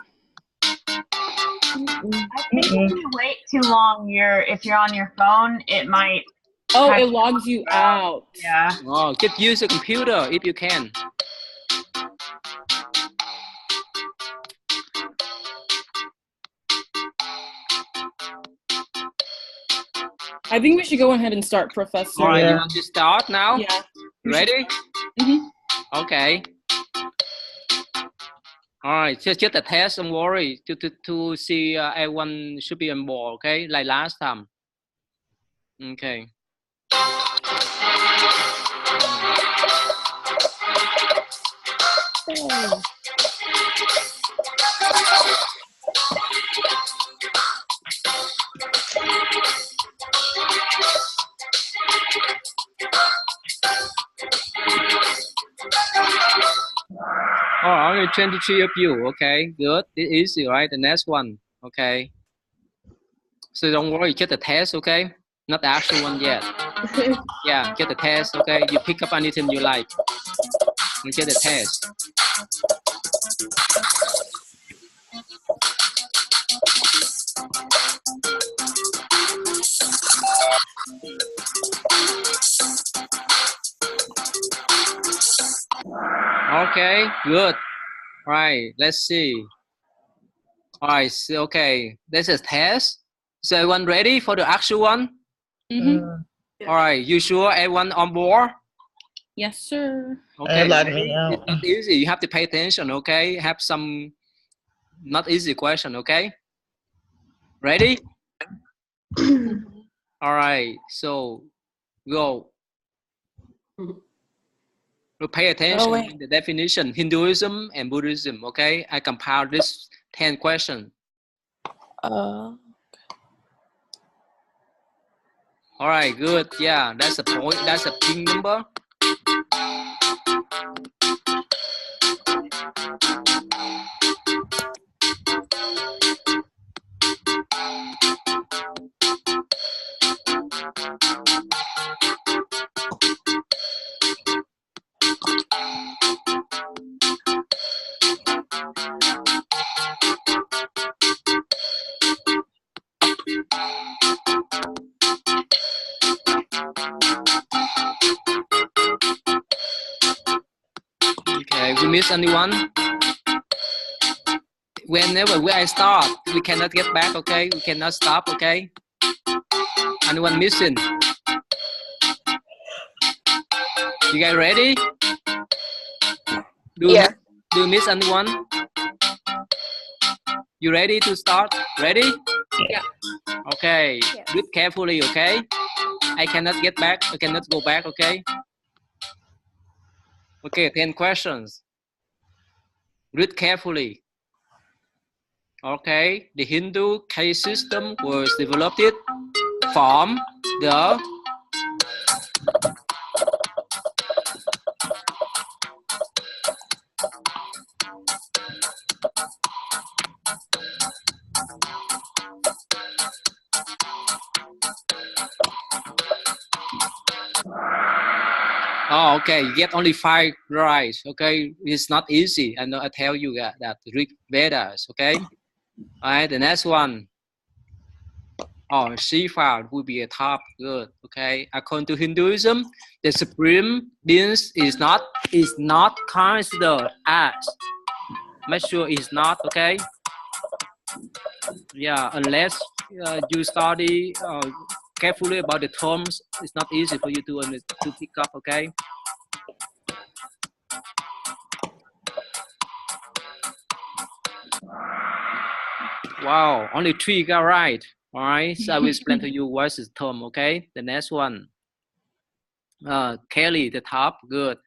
I think if you wait too long, if you're on your phone, it might. Oh, it logs you out. Yeah. Oh, just use a computer if you can. I think we should go ahead and start, Professor. All right, you want to start now? Yeah. Ready? Mm-hmm. Okay. All right, just a test, don't worry, to see everyone should be on board, okay? Like last time. Okay. Oh, only 23 of you. Okay, good. It's easy, right? The next one. Okay. So don't worry, just the test, okay? Not the actual one yet. Yeah, just the test, okay? You pick up anything you like. You get the test. Okay, good. Right, let's see. All right, so, okay, this is test. So everyone ready for the actual one? Mm-hmm. All right, you sure everyone on board? Yes, sir. Okay, it's not easy. You have to pay attention, okay? Have some not easy question, okay? Ready? All right, so go. Pay attention to the definition, Hinduism and Buddhism, okay? I compiled this 10 questions. Okay. All right, good. Yeah, that's a point. That's a pink number. Okay, we miss anyone? Whenever I start, we cannot get back, okay? We cannot stop, okay? Anyone missing? You guys ready? Do you miss anyone? You ready to start? Ready? Yeah. Okay, read carefully, okay? I cannot get back, I cannot go back, okay? Okay, 10 questions. Read carefully. Okay, the Hindu caste system was developed from the Oh, okay. You get only 5 right. Okay, it's not easy. I know. I tell you that read Vedas. Okay. All right. The next one. Oh, Shiva will be a top. Good. Okay. According to Hinduism, the supreme being is not considered as. Make sure it's not. Okay. Yeah. Unless you study carefully about the terms, it's not easy for you to pick up. Okay. Wow, only 3 got right. All right, so I will explain to you what is the term. Okay, the next one. Kelly, the top, good.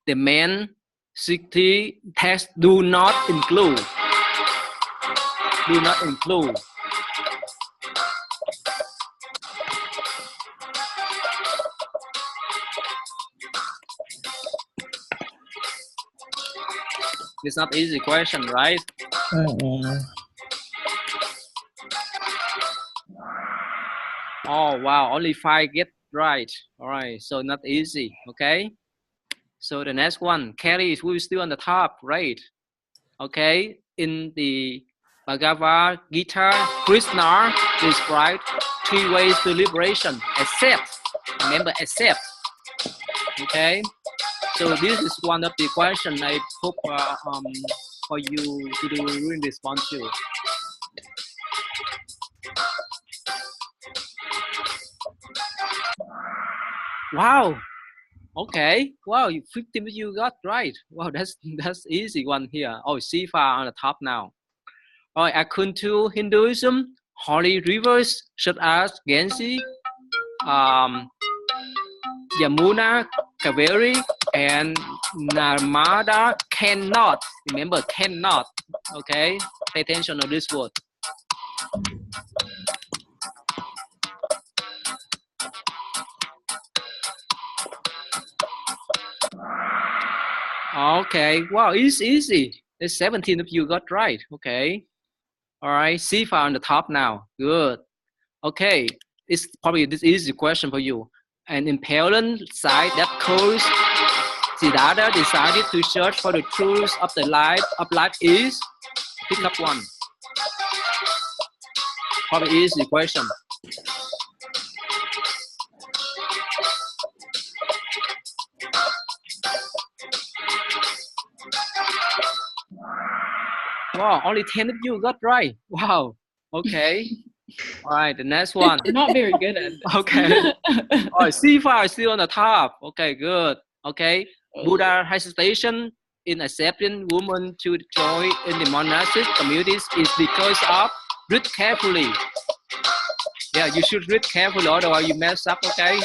The main city text do not include. Do not include. It's not easy question, right? Oh wow, only 5 get right. All right, so not easy. Okay, so the next one, Kelly will still on the top, right? Okay, in the Bhagavad Gita, Krishna described 3 ways to liberation. Accept, remember, accept. Okay, so this is one of the questions I hope for you to do in response to. Wow. Okay. Wow. 15 you got right. Wow. That's easy one here. Oh, Shiva on the top now. All right. According to Hinduism, holy rivers such as Ganges, Yamuna, Kaveri, and Narmada cannot. Remember, cannot. Okay. Pay attention to this word. Okay, wow, it's easy. It's 17 of you got right. Okay. All right, Shiva on the top now. Good. Okay, it's probably this easy question for you. An imperial site that caused Siddhartha decided to search for the truth of the life is? Pick up one. Probably easy question. Wow, only 10 of you got right. Wow. Okay. All right, the next one. Not very good at this. Okay. All right, Shiva is still on the top. Okay, good. Okay. Buddha hesitation in accepting women to join in the monastic communities is because of read carefully. Yeah, you should read carefully, otherwise you mess up. Okay.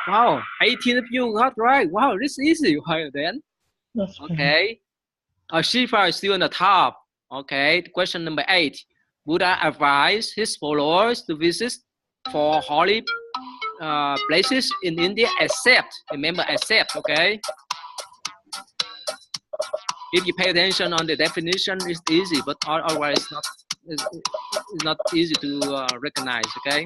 Wow, 18 of you got right. Wow, this is easy. Right then. Okay. Shiva is still on the top. Okay. Question number 8. Buddha advised his followers to visit 4 holy places in India, except, remember, except. Okay. If you pay attention on the definition, it's easy, but otherwise it's not easy to recognize. Okay.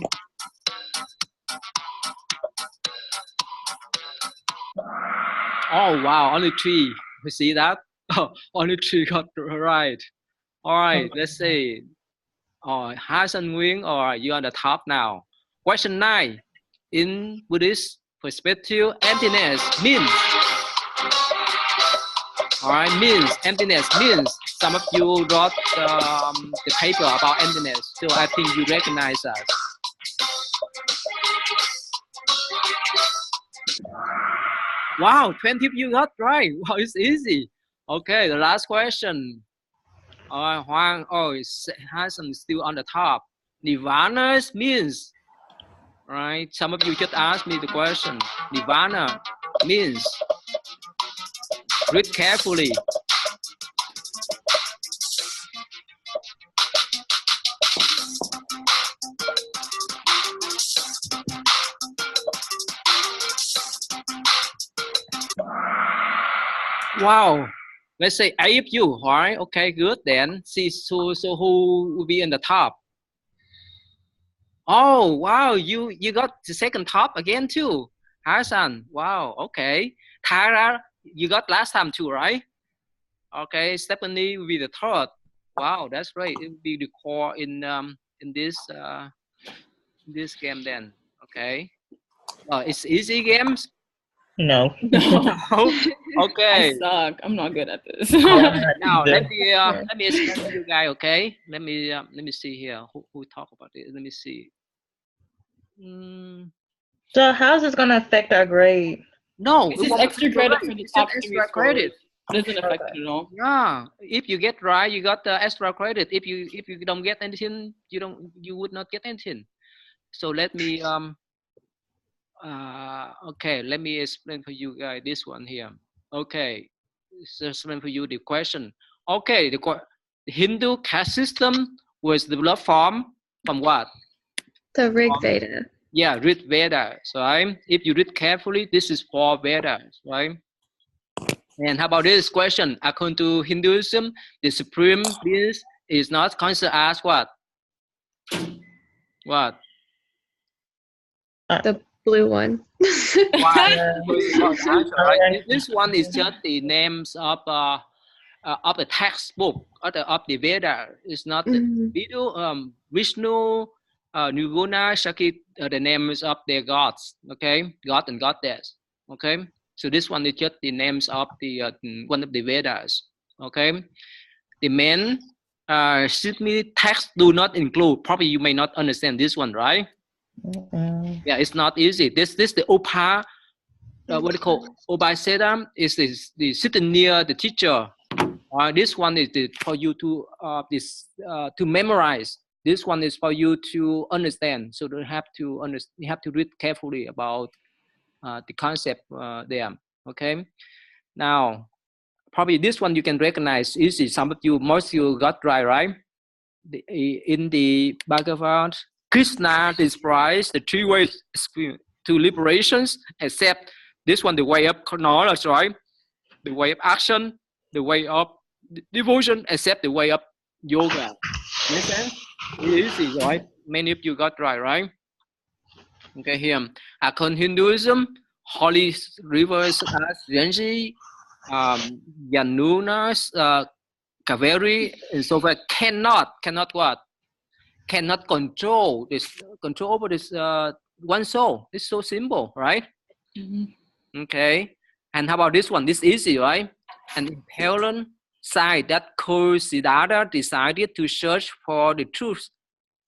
Oh wow, only 3. You see that? Oh, only 3 got right. All right, let's see. Oh, Hassan Nguyen, or you on the top now. Question 9. In Buddhist perspective, emptiness means. All right, means emptiness means. Some of you wrote the paper about emptiness, so I think you recognize that. Wow, 20 of you got right. Wow, it's easy. Okay, the last question. Huang, Hassan is still on the top. Nirvana means, right? Some of you just asked me the question. Nirvana means Read carefully. Wow. Let's say 8 of you, all right? Okay, good. Then see, so who will be in the top? Oh, wow, you got the second top again too. Hassan, wow, okay. Tara, you got last time too, right? Okay, Stephanie will be the third. Wow, that's great. It will be the core in this game then. Okay. It's easy games. No. Okay. I suck. I'm not good at this. Now let me explain to you guys. Okay. Let me see here. Who talk about it? Let me see. So how's this gonna affect our grade? No, it's just extra credit for the top extra credit. It doesn't affect it at all. Yeah. If you get right, you got the extra credit. If you don't get anything, you would not get anything. So let me okay, let me explain for you guys this one here. Okay, so explain for you the question. Okay, the Hindu caste system was developed from what? The Rig Veda. Yeah, Rig Veda, right? If you read carefully, this is for Vedas, right? And how about this question? According to Hinduism, the supreme being is not considered as what? What? The blue one. This one is just the names of the textbook of the Veda. It's not the Vishnu, Nirvana, Shakti, the names of their gods. Okay, God and goddess. Okay, so this one is just the names of the one of the Vedas. Okay, the main Sydney text do not include. Probably you may not understand this one, right? Yeah, it's not easy. This the Opa, what they call Obaseda is the sitting near the teacher. This one is for you to to memorize. This one is for you to understand. So you have to read carefully about the concept there. Okay. Now, probably this one you can recognize easy. Most of you got right? In the Bhagavad, Krishna describes the three ways to liberations, except this one, the way of knowledge, right? The way of action, the way of devotion, except the way of yoga. Understand? Easy, right? Many of you got right? Okay, here. According to Hinduism, holy rivers as Ganges, Yamuna, Kaveri, and so forth cannot what? Cannot control over this one soul. It's so simple, right? Okay. And how about this one? This is easy, right? An imperial side that Siddhartha decided to search for the truth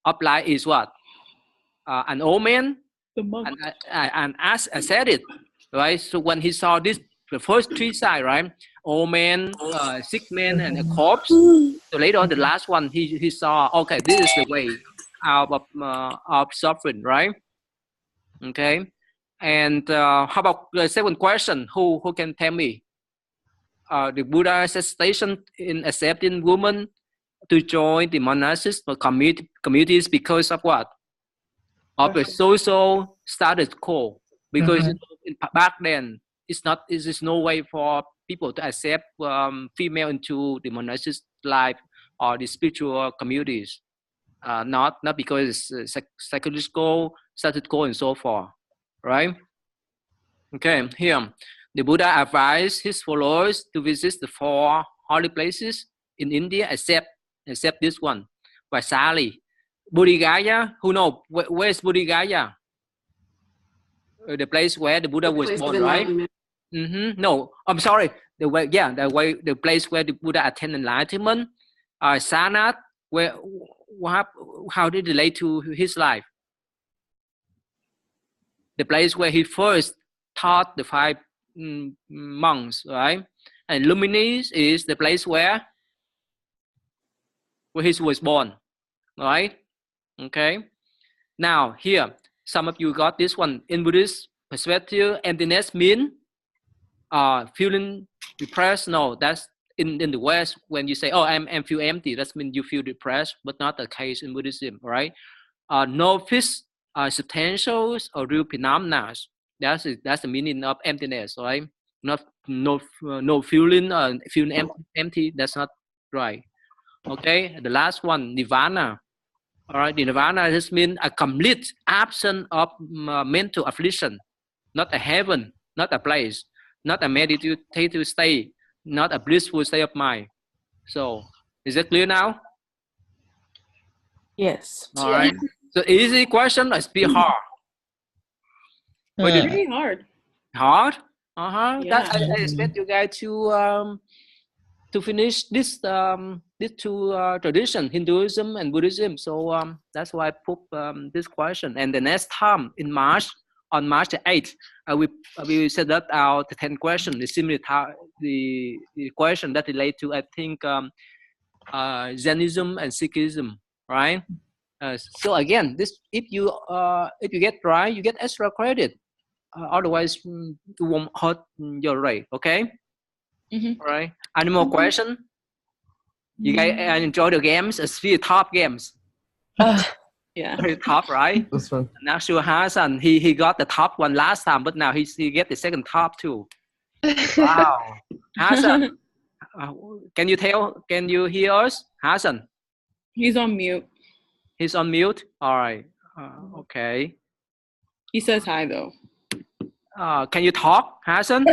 of life is what? An old man, and as I said it, right? So when he saw the first three sides, right? Old man, sick man, and a corpse. So later on, the last one, he saw, okay, this is the way out of suffering, right? Okay. And how about the second question? Who can tell me? The Buddha's hesitation in accepting women to join the monastics or communities because of what? Of the social status quo. Because back then, it is no way for people to accept female into the monastic life or the spiritual communities. Not because it's psychological status quo and so forth, right? Okay, here the Buddha advised his followers to visit the 4 holy places in India, except this one, Vaisali. Bodh Gaya, who know where is Bodh Gaya? The place where the Buddha was born, right? No, I'm sorry. The place where the Buddha attained enlightenment. Sanat, how did it relate to his life? The place where he first taught the 5 monks, right? And Luminis is the place where he was born, right? Okay. Now here, some of you got this one. In Buddhist perspective, emptiness means feeling depressed. No, that's in the West. When you say, oh, I'm feel empty, that means you feel depressed, but not the case in Buddhism, right? No fixed substantials or real phenomena. That's the meaning of emptiness, right? No feeling empty. That's not right. Okay, the last one, nirvana. All right, nirvana just means a complete absence of mental affliction, not a heaven, not a place, not a meditative state, not a blissful state of mind. So, is that clear now? Yes. All right. So, easy question or speak hard? Pretty hard. Hard? Yeah. I expect you guys to finish this two tradition, Hinduism and Buddhism. So that's why I put this question. And the next time in March, on March 8th, we will set up our 10 questions. The similar the question that relate to, I think, Jainism and Sikhism, right? So again, this if you get right, you get extra credit. Otherwise, you won't hurt your rate. Okay. Mm-hmm. All right. Any more question? You guys enjoy the games? It's really top games. Yeah. Very top, right? This one. Now sure Hassan, he got the top one last time, but now he get the second top too. Wow. Hassan, can you hear us? Hassan? He's on mute. He's on mute? All right. Okay. He says hi though. Can you talk, Hassan?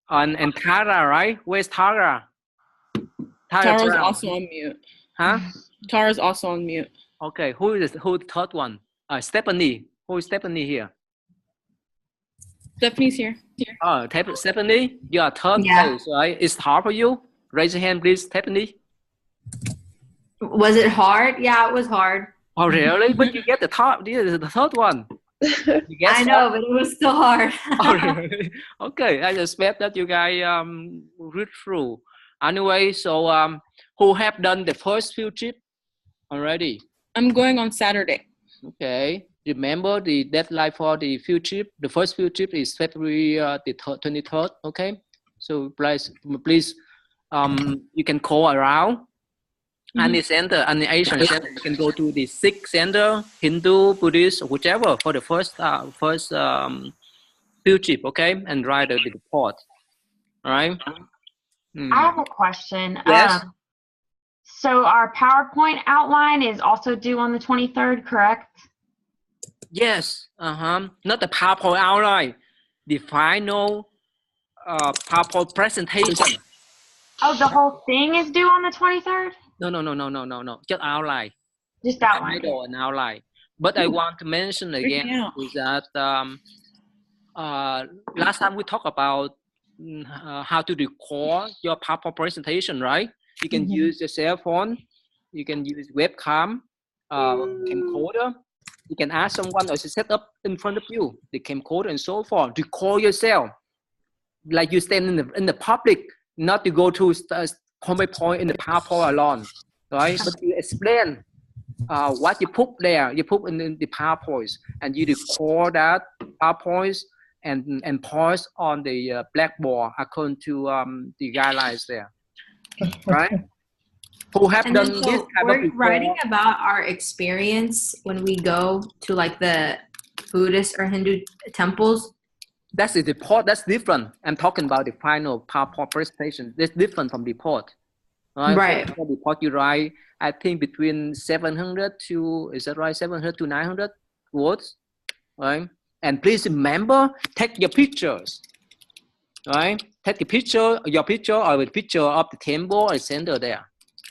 And Tara, right? Where's Tara? Tara's also on mute. Huh? Tara's also on mute. Okay, who is the third one? Stephanie. Who is Stephanie here? Stephanie's here. Oh, Stephanie, you are third place, right? It's hard for you? Raise your hand, please, Stephanie. Was it hard? Yeah, it was hard. Oh, really? But you get the top. This is the third one. I know, but it was still hard. Oh, really? Okay, I expect that you guys read through. Anyway, so who have done the first field trip already? I'm going on Saturday. Okay. Remember the deadline for the field trip. The first field trip is February the 23rd. Okay. So please, you can call around any center, any Asian center. You can go to the Sikh center, Hindu, Buddhist, whichever for the first field trip. Okay, and write the report. All right. I have a question. Yes. So our PowerPoint outline is also due on the 23rd, correct? Yes. Not the PowerPoint outline. The final PowerPoint presentation. Oh, the whole thing is due on the 23rd? No. Just outline. Just outline. An outline. But I want to mention again is that last time we talked about how to record your PowerPoint presentation, right? You can use your cell phone. You can use webcam, camcorder. You can ask someone or set up in front of you the camcorder and so forth. Record yourself, like you stand in the public, not to go to PowerPoint in the PowerPoint alone, right? But you explain what you put there. You put in the PowerPoints, and you record that PowerPoints and post on the blackboard according to the guidelines there. Right? Who have and done so this type we're of writing about our experience when we go to like the Buddhist or Hindu temples. That's the report. That's different. I'm talking about the final PowerPoint presentation. That's different from report. Right. For report you write, I think between 700 to 900 words, right? And please remember, take your pictures, right? Take the picture, your picture or the picture of the temple and center there.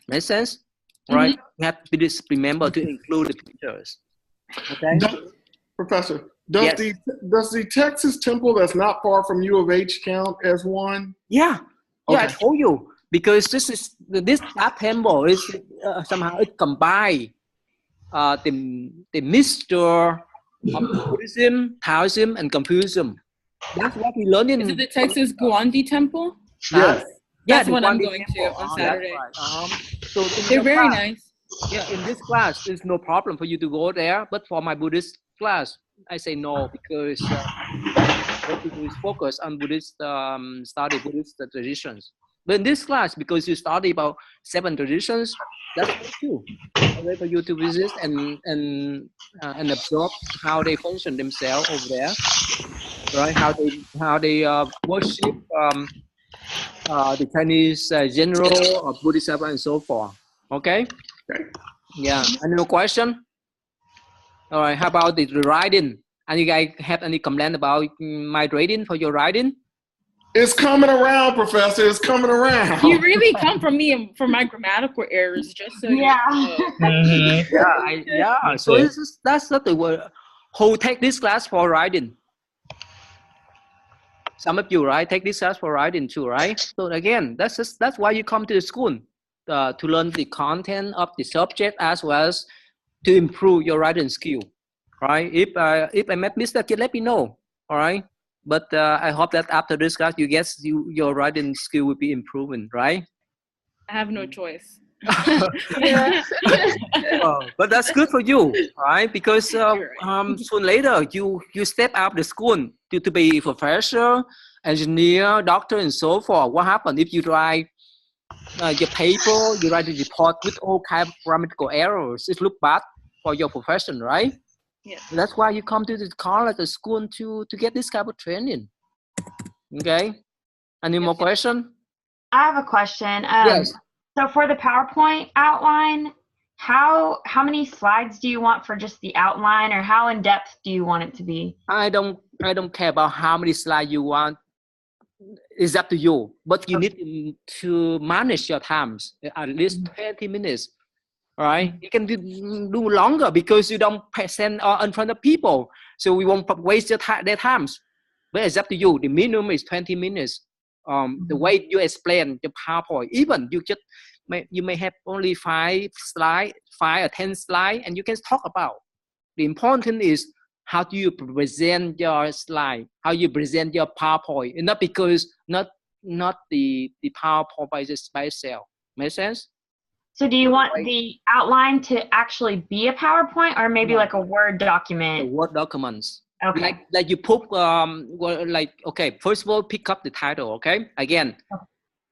Make sense? Right? You have to just remember to include the pictures. Okay? Professor, does the Texas temple that's not far from U of H count as one? Yeah. Yeah, I told you. Because that temple is somehow it combines the mixture of Buddhism, Taoism, and Confucianism. That's what we learned in. Is it the Texas Guandi Temple? Yes. That's what I'm going to on Saturday. Right. So they're very nice. Yeah, in this class, there's no problem for you to go there. But for my Buddhist class, I say no because what you do is focus on Buddhist study Buddhist traditions. But in this class, because you study about 7 traditions, that's good too. A way for you to visit and absorb how they function themselves over there, right? How they worship the Chinese general of Bodhisattva and so forth. Okay. Yeah. Any more question? All right. How about the writing? And you guys have any comment about my grading for your writing? It's coming around, Professor. It's coming around. You really come from me for my grammatical errors, just so yeah. You know. Yeah. So that's not the word. Who take this class for writing? Some of you, right, take this class for writing too, right? So again, that's why you come to the school to learn the content of the subject as well as to improve your writing skill, right? If I make mistake, let me know, all right? But I hope that after this class, your writing skill will be improving, right? I have no choice. But that's good for you, right? Because soon later you step out of the school to be a professor, engineer, doctor, and so forth. What happens if you write your paper, you write the report with all kinds of grammatical errors? It looks bad for your profession, right? Yes. That's why you come to the college, the school to get this kind of training. Okay. Any more question? I have a question. Yes. So for the PowerPoint outline, how many slides do you want for just the outline, or how in depth do you want it to be? I don't care about how many slides you want. It's up to you. But you need to manage your times at least 20 minutes. All right, you can do longer because you don't present in front of people, so we won't waste their times. But it's up to you. The minimum is 20 minutes. The way you explain the PowerPoint, even you may have only 5 or 10 slides, and you can talk about. The important is how do you present your slide, how you present your PowerPoint, and not the PowerPoint by itself. Make sense? So do you want the outline to actually be a PowerPoint, or maybe like a Word document? Word documents. Okay. Like you put okay, first of all, pick up the title, okay? Again.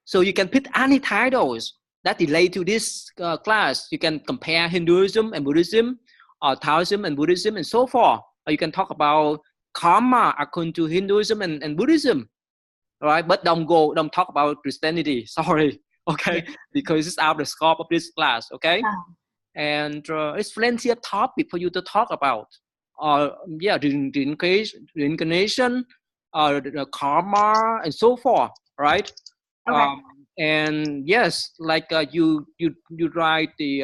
So you can pick any titles that relate to this class. You can compare Hinduism and Buddhism, or Taoism and Buddhism, and so forth. Or you can talk about karma according to Hinduism and Buddhism. All right, but don't talk about Christianity. Sorry. Okay, because it's out of the scope of this class, okay? And it's plenty of topic for you to talk about. Reincarnation, the karma, and so forth, right? Okay. And yes, like you write the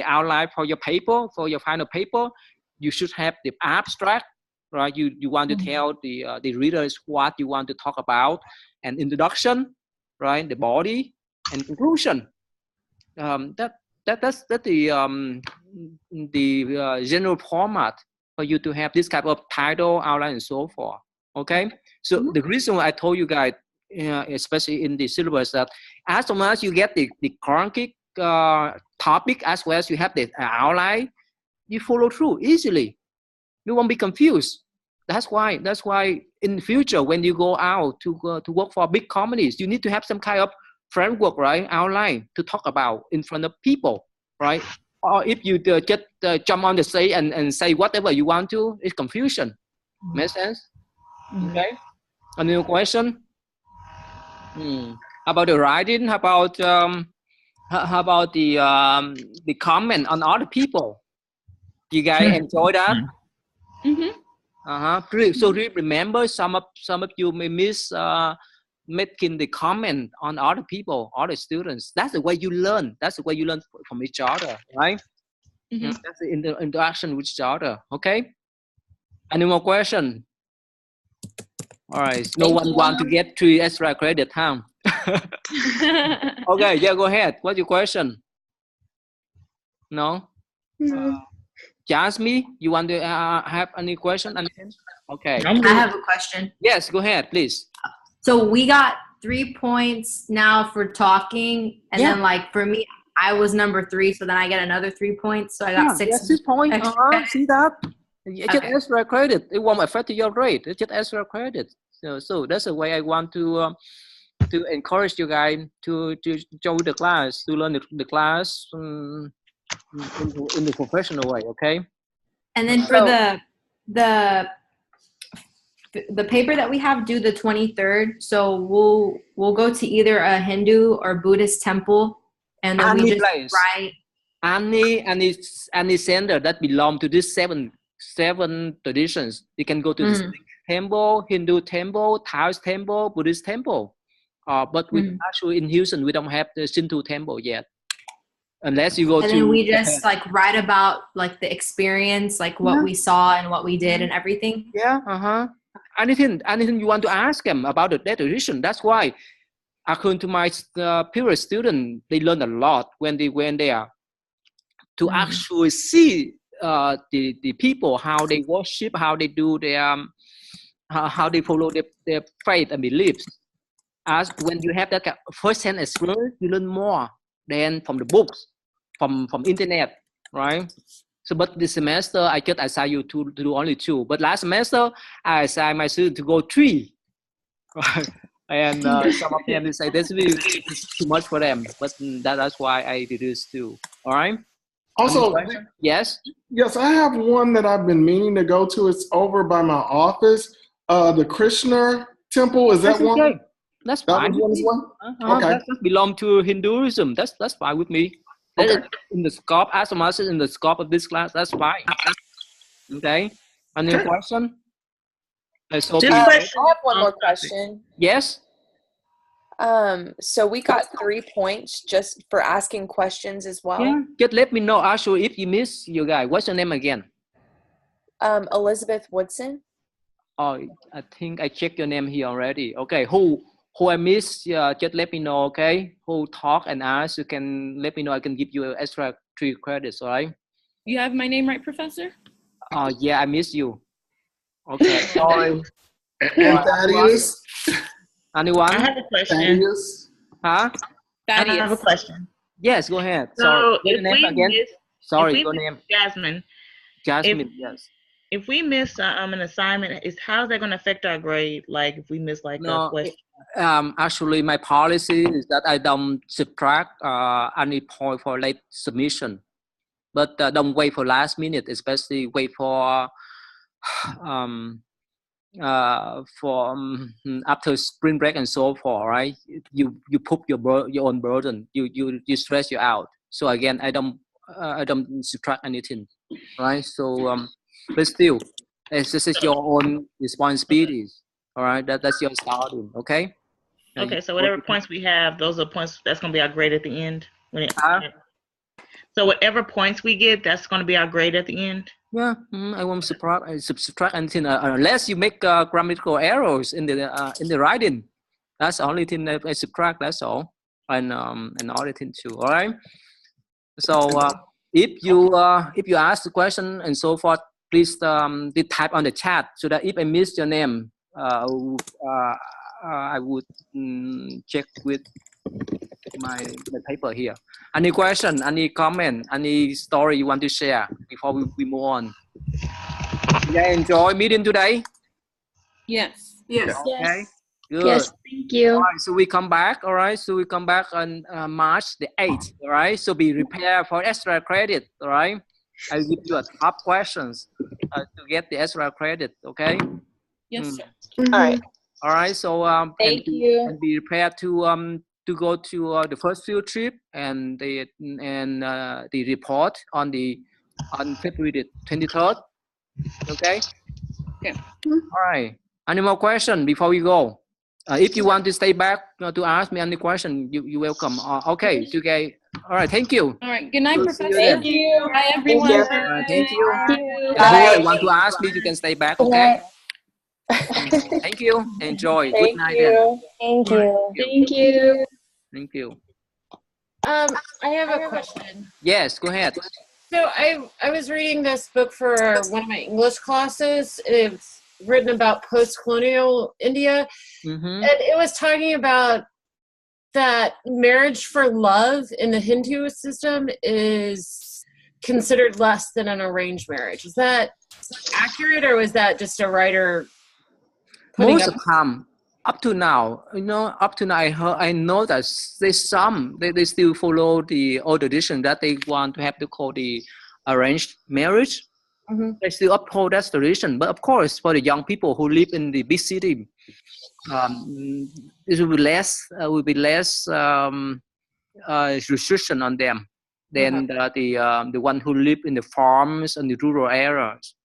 outline for your paper, for your final paper, you should have the abstract, right? You want to tell the readers what you want to talk about, and introduction, right? The body. And conclusion. That's the general format for you to have this type of title, outline, and so forth. Okay. So the reason why I told you guys, especially in the syllabus, that as long as you get the current topic as well as you have the outline, you follow through easily. You won't be confused. That's why in the future when you go out to work for big companies, you need to have some kind of framework, right? Outline to talk about in front of people, right? Or if you just jump on the stage and say whatever you want to, it's confusion. Make sense? Okay. Any question? About the writing? How about the comment on other people? You guys enjoy that? So remember, some of you may miss making the comment on other people, other students. That's the way you learn. That's the way you learn from each other, right? That's the interaction with each other. Okay. Any more question? All right. No one want to get 3 extra credit, huh? Okay. Yeah. Go ahead. What's your question? No. Jasmine, you want to have any question? Okay. I have a question. Yes. Go ahead, please. So we got 3 points now for talking, and then like for me, I was number 3, so then I get another 3 points. So I got 6 points. See that? It's just extra credit. It won't affect your grade. It's just extra credit. So that's the way I want to encourage you guys to join the class, to learn the class in the professional way. Okay. And then for the paper that we have due the 23rd, so we'll go to either a Hindu or Buddhist temple, and then we just write any center that belong to these seven traditions. You can go to the Sikh temple, Hindu temple, Taoist temple, Buddhist temple. But we actually in Houston we don't have the Shinto temple yet. Unless you go and then we just like write about like the experience, like what we saw and what we did and everything. Yeah. Anything you want to ask them about that tradition. That's why, according to my previous student, they learn a lot when they went there to actually see the people, how they worship, how they do their how they follow their faith and beliefs. As when you have that first-hand experience, you learn more than from the books, from internet, right? So, but this semester I just assigned you to do only 2. But last semester I assigned my student to go 3, right? And some of them say this is too much for them. But that's why I reduced 2. All right. Also, yes, I have one that I've been meaning to go to. It's over by my office. The Krishna temple, is that one? Okay. That's fine. That one as well? Okay. That belong to Hinduism. That's fine with me. That is in the scope, as much as in the scope of this class, that's fine. Okay. Any question? I have one more question. Yes. So we got 3 points just for asking questions as well. Yeah. Just let me know. Actually, if you miss you guys, what's your name again? Elizabeth Woodson. Oh, I think I checked your name here already. Okay. Who I missed? Just let me know. Okay. Who talk and ask? You can let me know. I can give you extra 3 credits. All right. You have my name right, Professor? Yeah, I missed you. Okay. Sorry. And Thaddeus. Anyone? I have a question. Thaddeus. Huh? I have a question. Yes, go ahead. So sorry. If name we again? Miss, sorry, your name. Jasmine. Jasmine, yes. If we miss an assignment, how's that going to affect our grade? Like if we miss a question? Actually, my policy is that I don't subtract any point for late submission, but don't wait for last minute, especially wait for after spring break and so forth. Right? You put your own burden. You stress you out. So again, I don't subtract anything. Right? So but still, this is your own responsibilities. All right, that's your starting. Okay. Okay, so whatever points we have, those are points. That's going to be our grade at the end. So whatever points we get, that's going to be our grade at the end. Yeah, I won't subtract anything unless you make grammatical errors in the writing. That's the only thing I subtract. That's all, and other thing too. All right. So if you ask the question and so forth, please type on the chat so that if I miss your name, I would check with my paper here. Any question, any comment, any story you want to share before we move on? Did I enjoy meeting today? Yes. Yes. Okay. Good. Yes, thank you. All right, so we come back. All right, so we come back on March the 8th. All right, so be prepared for extra credit. All right, I'll give you a top questions to get the extra credit. Okay. Yes. All right. All right, so Thank you. And be prepared to go to the first field trip and the report on February the 23rd. Okay. Okay. All right. Any more questions before we go? If you want to stay back to ask me any question, you're welcome. Okay. Okay. All right. Thank you. All right. Good night, Professor. Thank you. Bye, everyone. Thank you. Bye. If you want to ask me, you can stay back. Okay. Thank you. Enjoy. Good night. Then. Thank you. Thank you. Thank you. I have a question. Yes, go ahead. So I was reading this book for one of my English classes. It's written about post-colonial India, and it was talking about that marriage for love in the Hindu system is considered less than an arranged marriage. Is that accurate, or was that just a writer most of the time, up to now, I know that they still follow the old tradition that they want to have to call the arranged marriage. Mm-hmm. They still uphold that tradition, but of course, for the young people who live in the big city, it will be less restriction on them than the one who live in the farms and the rural areas,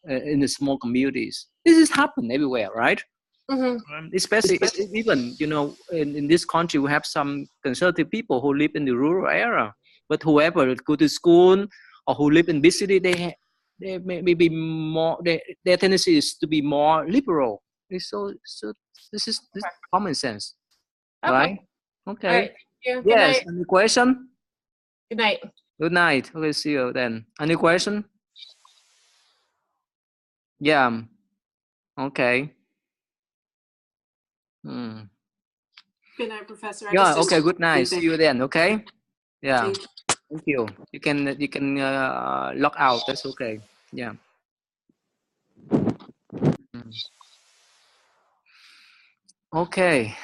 in the small communities. This is happen everywhere, right? Mm-hmm. Especially even in this country we have some conservative people who live in the rural area, but whoever go to school or who live in big city, they may be more. Their tendency is to be more liberal. So this is common sense, right? Okay. All right. Thank you. Good Yes. night. Any question? Good night. Good night. Okay. See you then. Any question? Yeah. Okay. Good night, Professor. Yeah. Okay. Good night. See you then. Okay. Yeah. Thank you. You can log out. That's okay. Yeah. Okay.